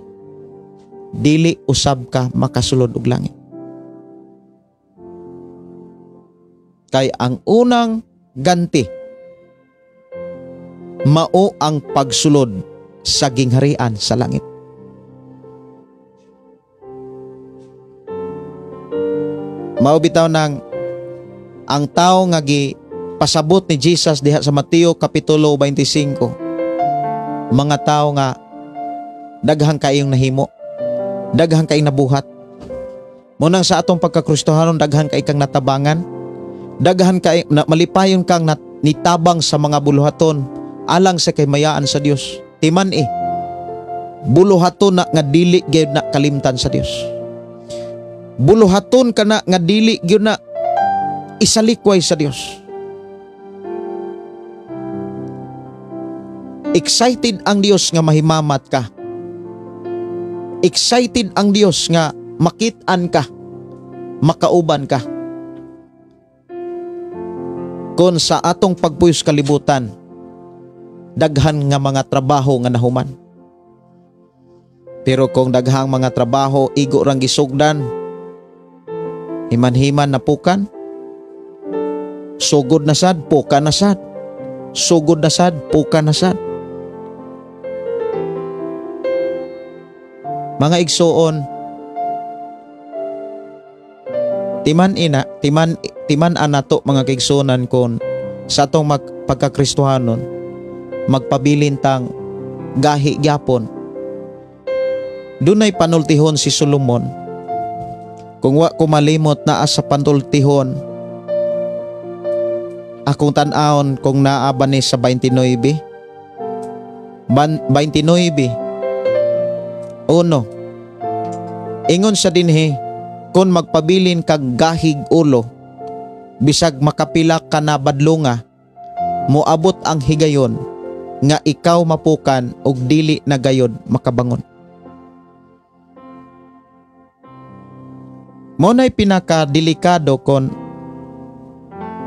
dili usab ka makasulod og langit. Kay ang unang ganti mao ang pagsulod sa gingharian sa langit. Mao bitaw nang ang tao nga pasabot ni Jesus diha sa Mateo kapitulo 25. Mga tao nga daghang kayong nahimo, daghang kayong nabuhat. Munang sa atong pagkakristohanon, daghang kay kang natabangan, daghan kay malipayon kang nitabang sa mga buluhaton alang sa kaymayaan sa Dios. Timan buluhaton na nga dili gyud na kalimtan sa Dios. Buluhaton ka na nga dili gyud na isalikway sa Dios. Excited ang Dios nga mahimamat ka. Excited ang Dios nga makit-an ka, makauban ka. Kung sa atong pagpuyos kalibutan, daghan nga mga trabaho nga nahuman. Pero kung daghang mga trabaho igo rang gisugdan, himan-himan napukan, sugod na sad, pukan na sad. Sugod na sad, pukan na sad. Mga igsoon, timan anato mga kaigsunan kon sa atong pagkakristohanon, magpabilin tang gahi gyapon. Dunay panultihon si Solomon. Kung wa ko malimot naa sa panultihon, akong tan-aon kung naa ba ni sa 29. 1. Ingon sa dinhi, kung magpabilin kag gahig ulo, bisag makapila ka na badlunga, moabot ang higayon nga ikaw mapukan og dili na gayod makabangon. Monay pinaka-delikado kon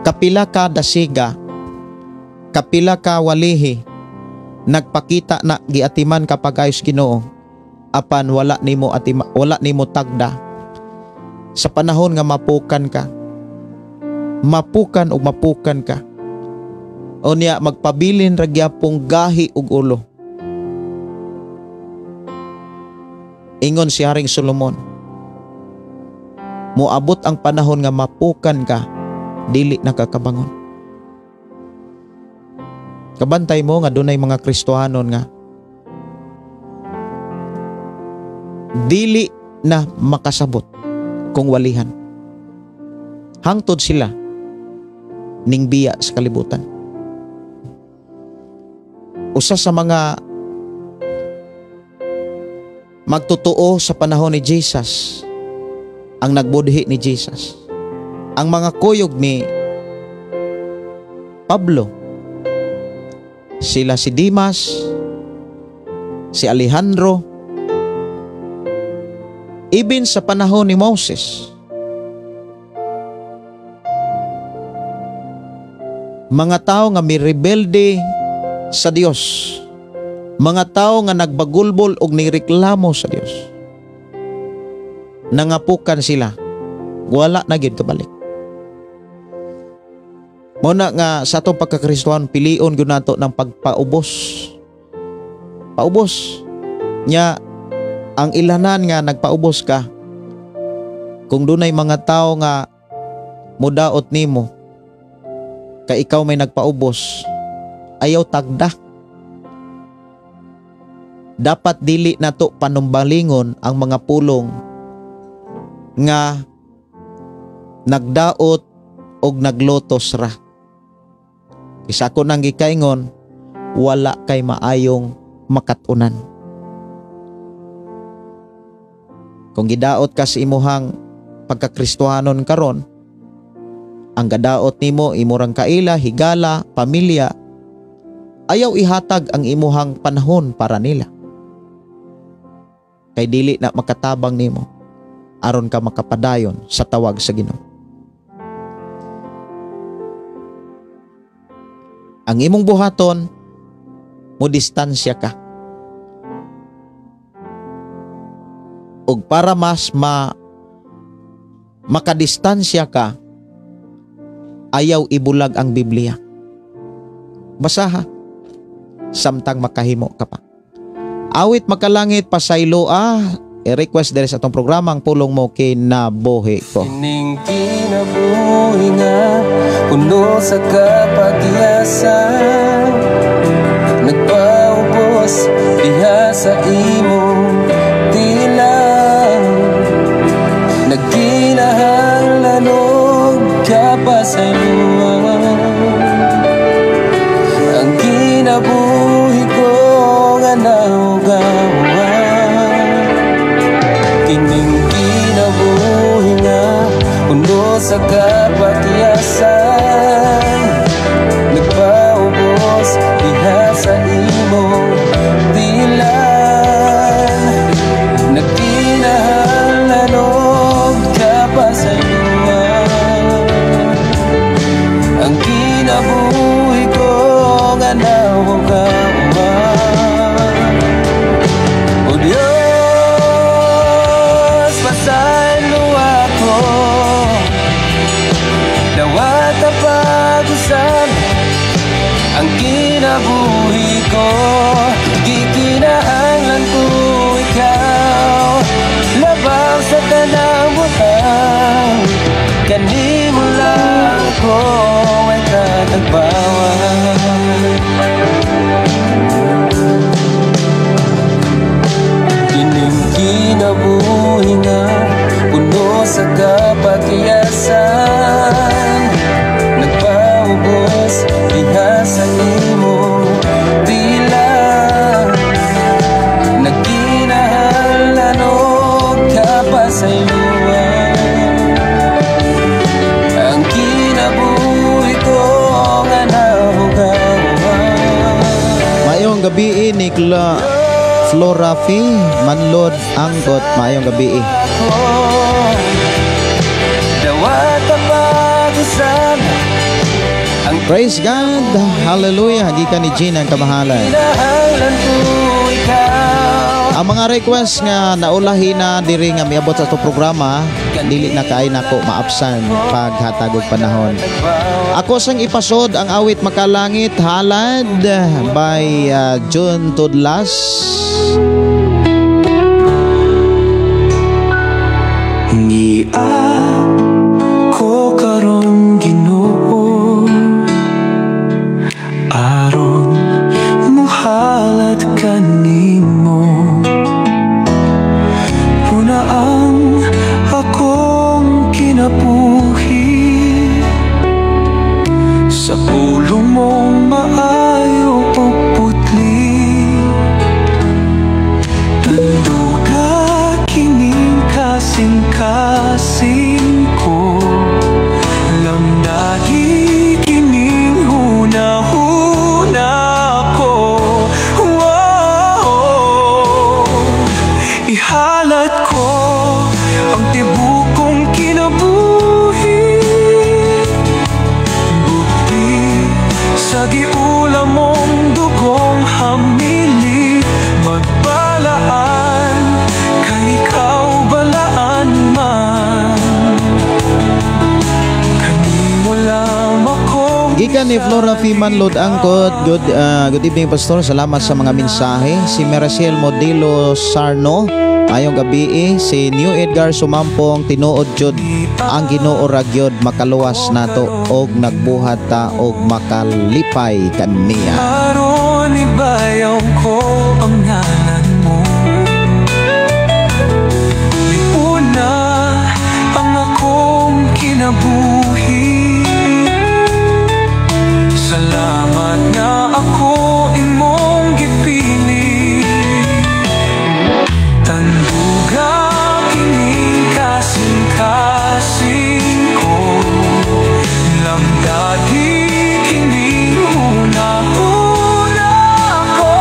kapila ka dasiga, kapila ka walihi, nagpakita na giatiman ka pag-ayos Ginoo, apan wala nimo tagda. Sa panahon nga mapukan ka, mapukan ka, o niya magpabilin ra gyapong gahi ug ulo. Ingon si Haring Solomon, moabot ang panahon nga mapukan ka, dili nakakabangon. Kabantay mo nga dunay mga Kristohanon nga dili na makasabot kung walihan. Hangtod sila ning biya sa kalibutan. Usa sa mga magtotoo sa panahon ni Jesus ang nagbudhi ni Jesus. Ang mga kuyog ni Pablo, sila si Dimas, si Alejandro, even sa panahon ni Moses, mga tao nga mirebelde sa Dios, mga tao nga nagbagulbol og nireklamo sa Dios, nangapukan sila, wala na gyud kabalik. Muna nga sa atong pagkakristohan, pilion gyud nato ng pagpaubos. Paubos nya ang ilanan nga nagpaubos ka. Kung dunay mga tao nga mudaot nimo, kay ikaw may nagpaubos, ayaw tagda. Dapat dili nato panumbalingon ang mga pulong nga nagdaot og naglotos ra. Isa ko nang gikaingon, wala kay maayong makatunan. Kung gidaot ka sa imuhang pagkakristohanon karon, ang gadaot nimo imurang kaila, higala, pamilya, ayaw ihatag ang imuhang panahon para nila. Kay dili na makatabang nimo aron ka makapadayon sa tawag sa Ginoo. Ang imong buhaton, mo distansya ka. Og para mas makadistansya ka, ayaw ibulag ang Biblia. Basaha, samtang makahimo ka pa. Awit makalangit pasaylo i-request diri sa atong programa ang pulong mo kinabuhi ko. Ining kinabuhi nga puno sa kapagyasan, nagpaubos diha sa imong tilang, nagkinahanglanog kapasayloan. Ang kinabuhi ko nga naugawan, kining kinabuhi nga puno sa kapagyasan, nagpaubos diha sa imong tilan, nagkinahanglanog kapasayloan. Ang kinabuhi ko nga naugawan. O Diyos, pasaylo ako, dawat ang pag-usap. Ang kinabuhi ko, gikinahanglan ko ikaw, labaw sa tanang butang, kanimo lang ako ay katagbawan. Kining kinabuhi nga puno sa kapagyasan, nagpaubos diha sa imong tilang, nagkinahanglanog kapasayloan. Ang kinabuhi ko nga naugawan. Mayong gabi ni Flora Fee Manlod Anggot. Mayong gabi. Dawat ang pag-usap, ang Praise God. Hallelujah. Hagikan ni Gina ang kamahalan. kinahanglan ko ikaw. Ang mga request nga naulahi na diri nga miabot sa itong programa, dili na kaay nako maapsan paghatag og panahon. Ako sang ipasod ang awit Makalangit Halad by June Tudlas. Ngia ko karon Ginoo, aron muhalad kanimo, una ang kasing-kasing ko, lamdahi kining huna-huna ko. Ihalat ko ang tibukong kinabuhi, bukti sa giula mong dugong hamili. Magbalaan kay ikaw balaan man, kanimo lamang akong Gikan ni Flora F. Manlod Angkot. Good evening, Pastor. Salamat sa mga mensahe. Si Maricel Modelo Sarno, ayong gabi. Si New Edgar Sumampong, tinuod jud ang Ginoo ra gyud makaluwas nato og nagbuhat ta og makalipay kaniya. aron ibayaw ko ang ngalan mo. Liuna ang akong kinabuhi, salamat na ako imong gipili. Tanduga kining kasing-kasing ko, lamdadi kining huna-huna ko.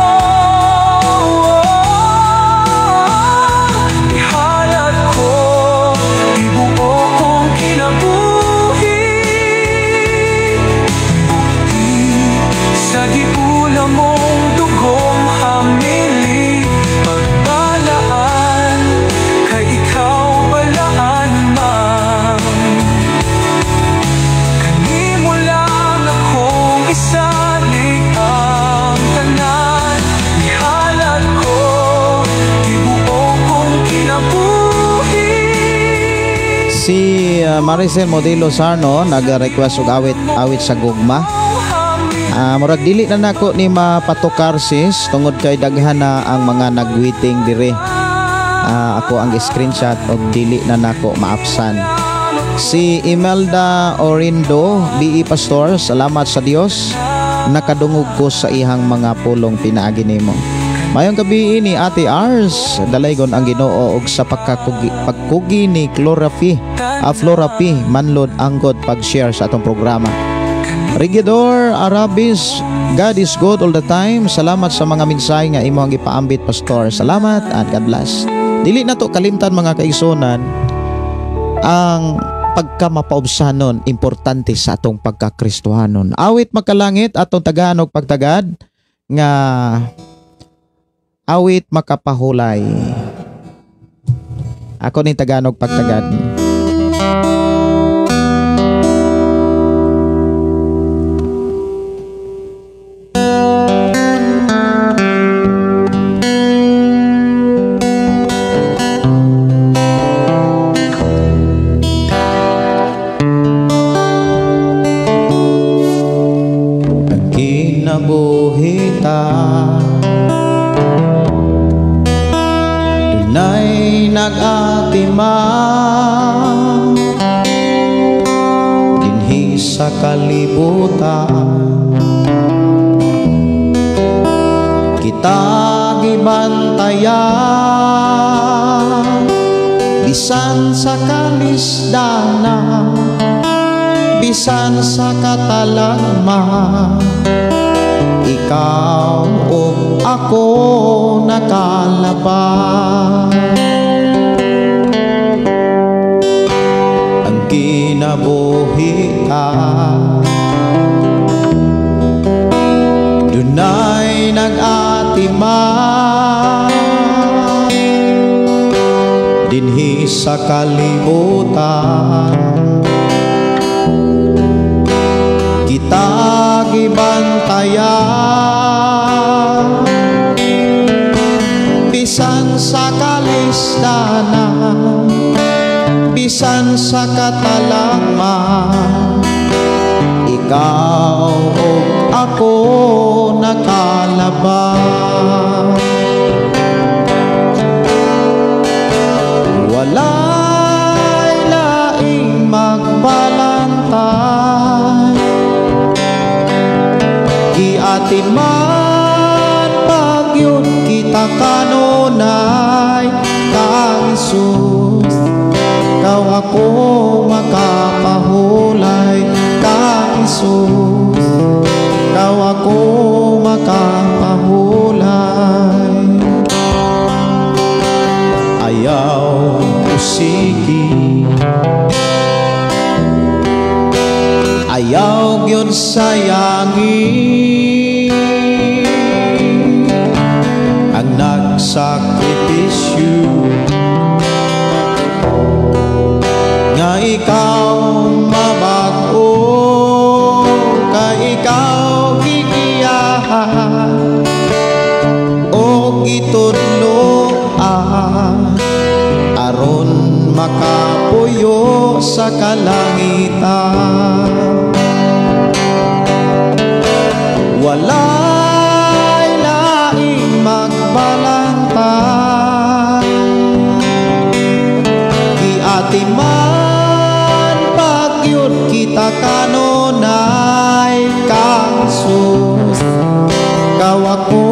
Ihalat ko ibuo kong kinabuhi, bukti sa giula mong dugong hamili. Pagbalaan kay ikaw balaan man, kanimo lang akong isalig ang tanan. Ihalat ko ibuo kong kinabuhi. Si Maricel Modelo Sarno nag-request og awit sa gugma. Murag dili na nako ni mapatukar sis tungod kay daghan na ang mga nagwaiting dire. Ako ang screenshot og dili na nako maapsan. Si Imelda Orindo, BE Pastor, salamat sa Dios nakadungog ko sa ihang mga pulong pinaagi nimo. Mayong gabi ni Ate Ars, dalaygon ang Ginoo og sa pagkugi ni Flora P. Manlod Angkot pag-share sa atong programa. Regidor Arabis, God is good all the time. Salamat sa mga mensahe nga imo ang gipaambit, Pastor. Salamat at God bless. Dili na to kalimtan mga kaigsunan, ang pagkamapaubsanon importante sa atong pagkakristohanon. Awit makalangit atong tagaan og pagtagad nga awit makapahulay. Ako ni tagaan og pagtagad. Kinabuhita dunay nag-atima dinhi sa kalibutan, kita gibantayan bisan sa kalisdanan, bisan sa katalagman. Ikaw o ako nakalaban. Ang kinabuhian dunay nag-atiman dinhi sa kalibutan, kita gibantayan bisan sa kalisdanan, bisan sa katalagman. Ikaw o ako nakalaban. Walay laing magbalantay, giatiman pagyud kita kanunay kang Hesus. ako makapahulay kang Isus, ikaw ako makapahulay. Ayaw usigi, ayaw gyud sayangi ang nagsakripisyo nga ikaw mabag-o, ka ikaw gigiyahan o gitudloan aron makapuyo sa kalangitan. Walay laing magbalantang, giatiman pagyud kita kanunay kang Isus, ikaw ako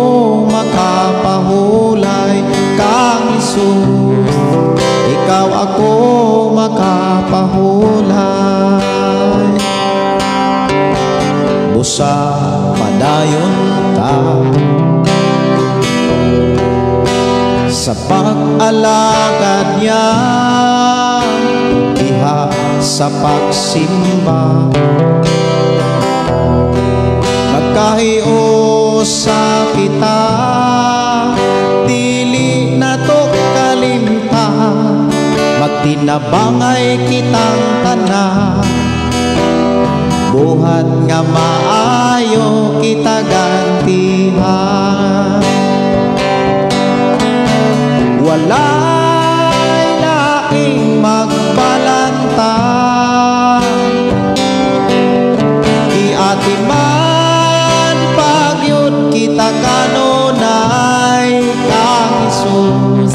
makapahulay kang Isus, ikaw ako makapahulay. Busa padayon ta sa pag-alagad niya, diha sa pagsimba, magkahiyo sa kita, dili na to kalimta, magtinabangay kitang tanan, buhat nga maayo kita gantihan. Walay laing magbalantang, iatiman pagyud kita kanunay kang Isus,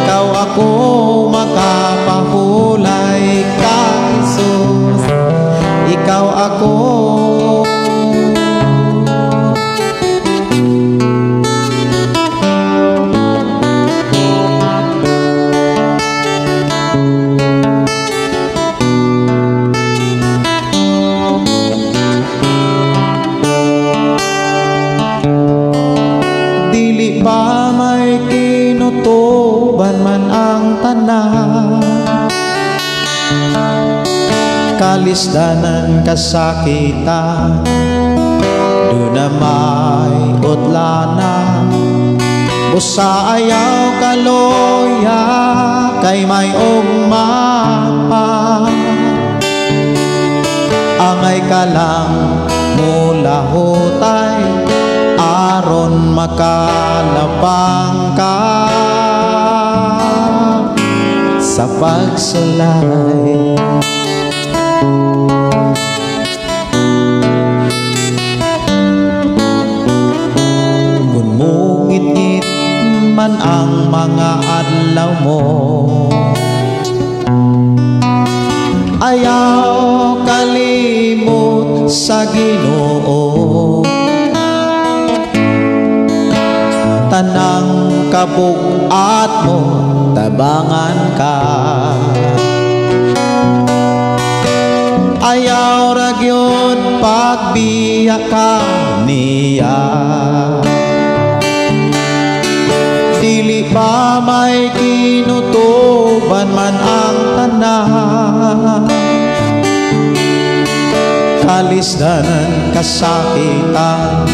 ikaw ako makapahulay kang Isus, ikaw ako. Dili ba may kinutuban man ang tanan, kalisdanan kasakitan, doon na may utlanan, busa ayaw kaloya kay may ugmapa, angay ka lang mula hutay aron makalabang ka sa pagsulay. Ngit-ngit man ang mga adlaw mo, ayaw kalimot sa Ginoo, tanang kabugat mo tabangan ka. Ayaw ra gyud pagbiya ka niya, dili pa may kinutuban man ang tanan, kalisdanan kasakitan,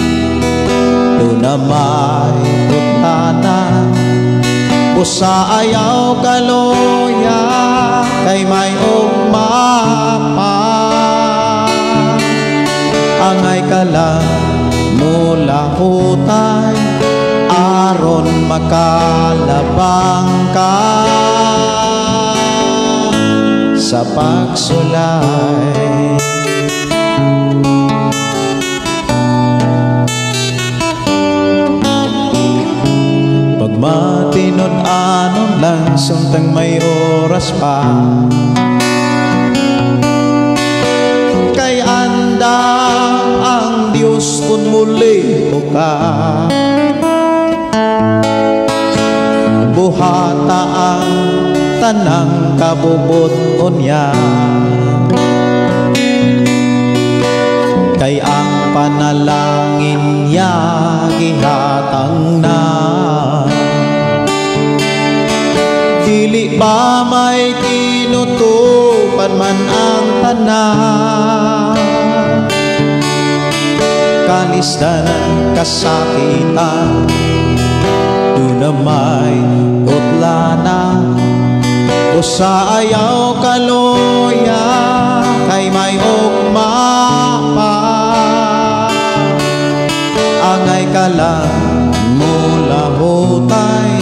doon na may utlanan, busa ayaw kaloya kay may ugmapa, angay ka lang mula hutay aron makalabang ka sa pagsulay. Pagmatinod-anon lang samtang may oras pa, kay andang ang Diyos kung muli o ka, buhata ang tanang kabubot niya. Kay ang panalangin niya gihatang na. Dili ba may tinutupan man ang tanan? Kalisdan kasakitan, doon na may utlana. O sa ayaw kaluya, kay may ugma pa. Angay ka lang mula hutay,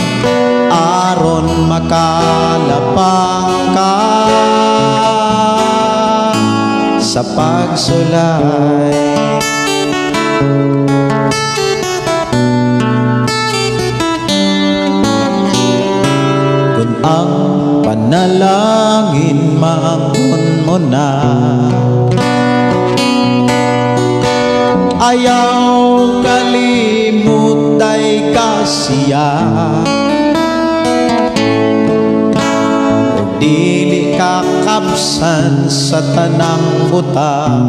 aron makalapang ka sa pagsulay. Kung ang panalangin maangkon mo na, ayaw kalimut day kasiya. Dili kakabsan sa tanang butang.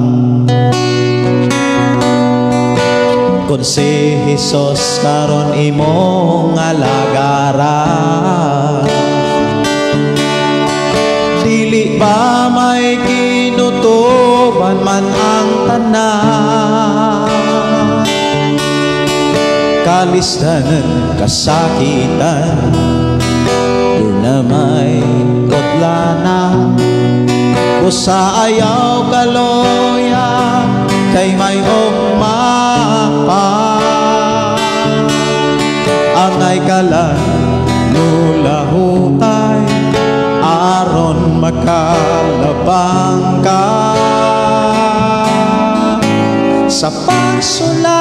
Kung si Jesus karon imong alagaran, dili ba may kinutuban man ang tanan? Kalisdan kasakitan, doon na may kotlana. O sa ayaw kaloya, kay may ugma pa. Angay ka lang mula hutay, aron makalabang ka sa pagsulay.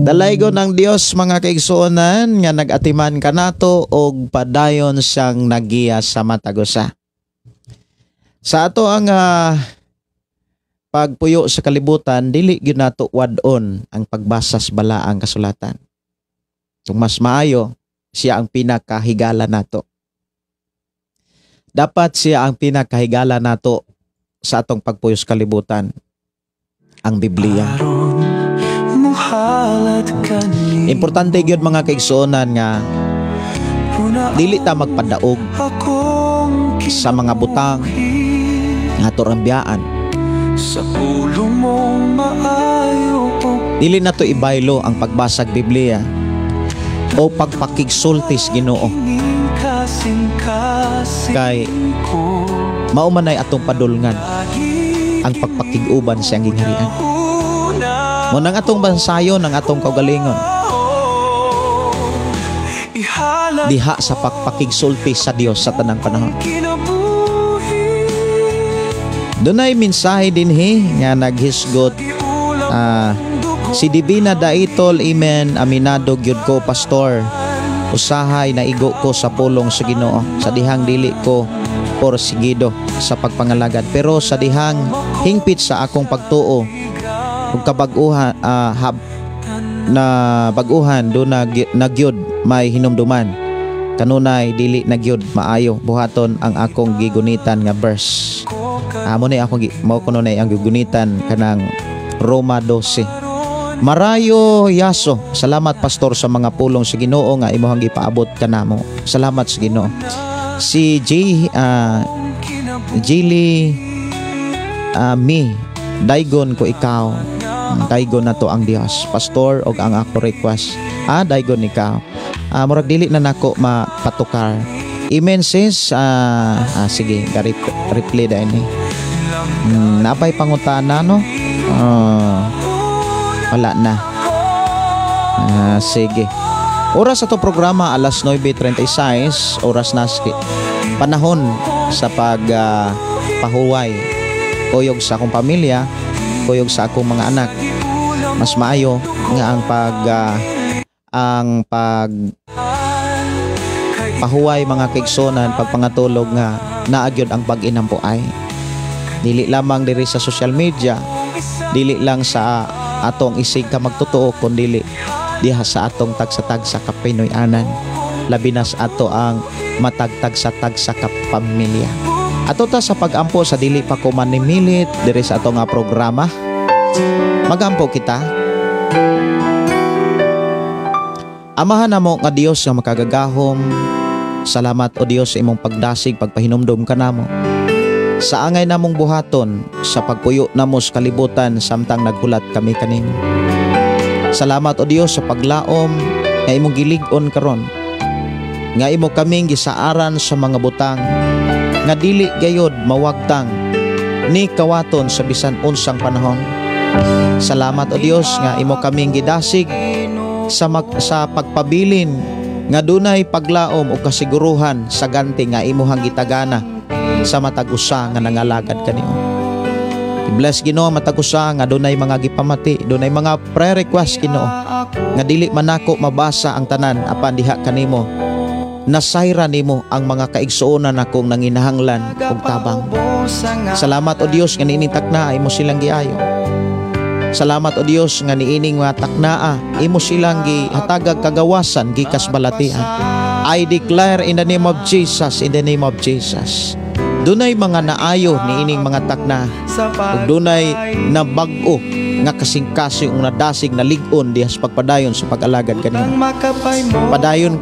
Dalaygon ng Dios mga kaigsuonan nga nagatiman kanato og padayon siyang nagiya sa matagusa. Sa ato ang pagpuyo sa kalibutan, dili gyud nato wadon ang pagbasa sa balaang kasulatan. Kung mas maayo, siya ang pinakahigala nato. Dapat siya ang pinakahigala nato sa atong pagpuyo sa kalibutan, ang Biblia. Importante gyud mga kaigsuonan nga dili ta magpadaog sa mga butang nga torambiyaan. Dili na to ibaylo ang pagbasag Biblia o pagpakigsultis Ginoo. Kay mao man ay atong padulngan ang pagpakiguban sa ang gingharian. Mo nang atong bansayon ang atong kaugalingon. Diha sa pagpakigsulti sa Dios sa tanang panahon. Dunay mensahe dinhi nga naghisgot si Divina Daitol, amen, aminado gyud ko pastor. Usahay na igo ko sa pulong sa Ginoo, sa dihang dili ko porsigido sa pagpangalagad, pero sa dihang hingpit sa akong pagtuo ug kabag-uhan na bag-uhan do nagyud may hinumduman. Kanunay dili nagyud maayo buhaton ang akong gigunitan nga verse. Amo ni ako mao kuno nay ang gigunitan kanang Roma 12. Marayo Yaso, salamat pastor sa mga pulong sa Ginoo nga imong gipaabot kanamo. Salamat sa Ginoo. Si Jili mi daygon ko ikaw. Daygon na to ang Dios pastor og ang ako request. Daygon ikaw. Murag dili na nako mapatukar. Amen sis. Sige, reply dahil ni. Napay pangutana no? Wala na. Sige. Oras sa to programa alas 9:36, oras na panahon sa pahuway kuyog sa akong pamilya, kuyog sa akong mga anak. Mas maayo nga ang pahuway mga kaigsonan, pagpangatulog nga naagyod ang pag-inampuay. Dili lamang diri sa social media, dili lang sa atong isig ka magtotoo, kundi diha sa atong tagsa-tagsa ka Pinoyanan, labi na sa ato ang matagtagsa-tagsa ka pamilya. Ato ta sa pagampo sa dili pa ko manimilit diri sa ato nga programa. Magampo kita. Amahan namo nga Dios nga makagagahom. Salamat o Dios sa imong pagdasig, pagpahinumdum ka namo. Sa angay namong buhaton, sa pagpuyo namo sa kalibutan samtang naghulat kami kanimo. Salamat o Dios sa paglaom nga imong gilig-on karon. Nga imo kaming gisaaran sa mga butang nga dili gayod mawagtang ni kawaton sa bisan unsang panahon. Salamat o Dios nga imo kaming gidasig sa pagpabilin nga dunay paglaom o kasiguruhan sa ganti nga imuhang gitagana sa matag usa nga nangalagad kanimo. I-bless Ginoo matag usa nga dunay mga gipamati, dunay mga prayer request Ginoo nga dili man nako mabasa ang tanan apan diha kanimo nasayra nimo ang mga kaigsuonan akong nanginahanglan ug tabang. Salamat o Dios nga niining takna imo silang giayo. Salamat o Dios nga niining mga taknaa imo silang gihatagag kagawasan gikas balatian. I declare in the name of Jesus, in the name of Jesus. Dunay mga naayo niining mga takna ug dunay nabag-o nga kasing-kasing ug nadasig na lig-on diha sa pagpadayon sa pag-alagad kanimo. Padayon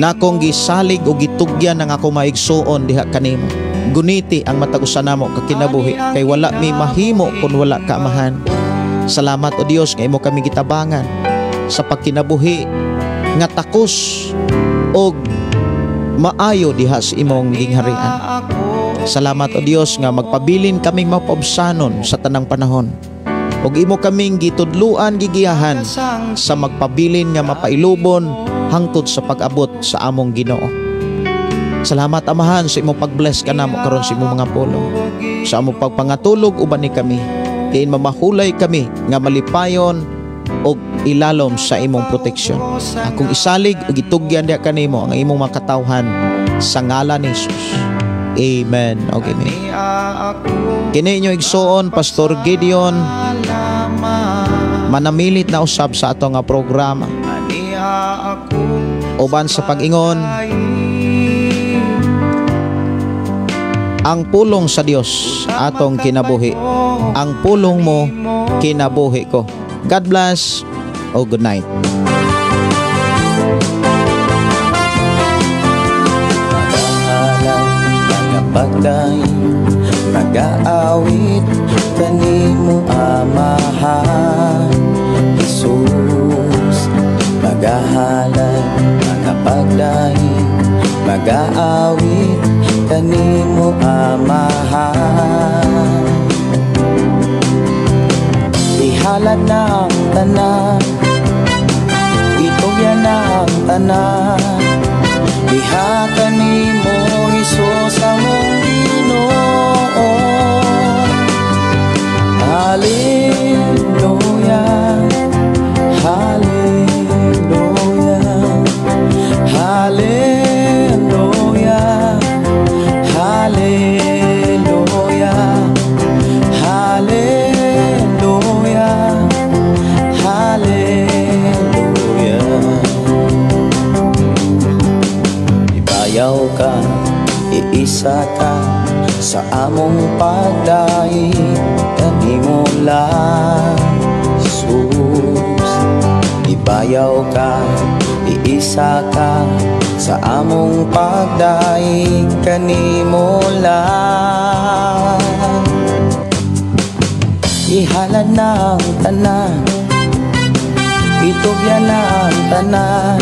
nakong gisalig o gitugyan ng ako maigsuon diha kanimo. Guniti ang matagusan namo kakinabuhi kay wala mi mahimo kun wala ka amahan. Salamat o Dios nga imo kami gitabangan sa pagkinabuhi nga takos og maayo diha sa imong gingharian. Salamat o Dios nga magpabilin kaming mapabsanon sa tanang panahon. Og imo kaming gitudluan gigiyahan sa magpabilin nga mapailubon hangtod sa pag-abot sa among Ginoo. Salamat amahan sa imong pag-bless kanamo karon sa imong mga pulong. Sa among pagpangatulog uban ni kami. Diin mamahulay kami nga malipayon og ilalom sa imong proteksyon. Akong isalig og itugyan diha kanimo ang imong mga katawhan sa ngalan ni Jesus. Amen. Okay, amen. Kini inyo igsuon Pastor Gideon manamilit na usab sa ato nga programa. Uban sa pag-ingon ang pulong sa Dios atong kinabuhi. Ang pulong mo kinabuhi ko. God bless o good night. Mag-aawit kanimo amahan Jesus. Magahalan mga pagdahin, mag-aawit kanimo amahan. Ihalad na ang tanan, itugyan na ang tanan. Diha kanimo Jesus among Ginoo. Hallelujah, hallelujah, hallelujah, hallelujah, hallelujah, hallelujah. Ibayaw ka, iisa ka sa among pagdaig kanimo lang Jesus. Ibayaw ka, iisa ka sa among pagdaig kanimo lang. Ihalad na ang tanan, itugyan na ang tanan.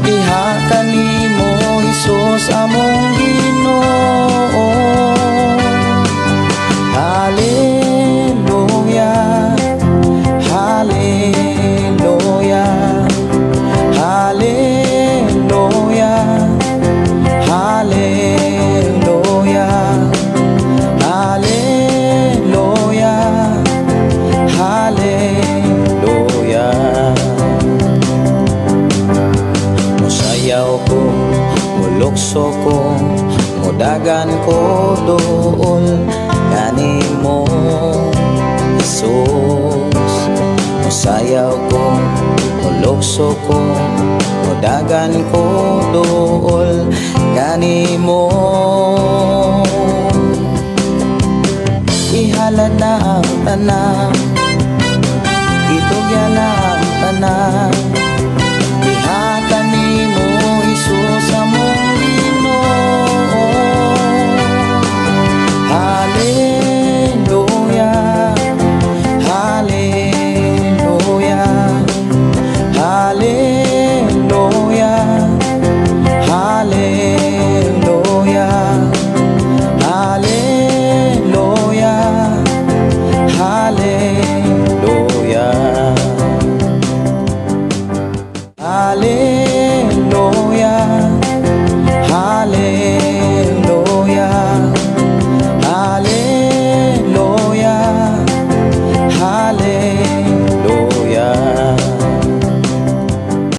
Diha kanimo Jesus among Ginoo. Hallelujah, hallelujah, hallelujah, hallelujah, hallelujah, hallelujah. Musayaw ko, mulukso ko, mudagan ko doon puso ko, mudagan ko dool kanimo. Ihalad na ang tanan, itugyan na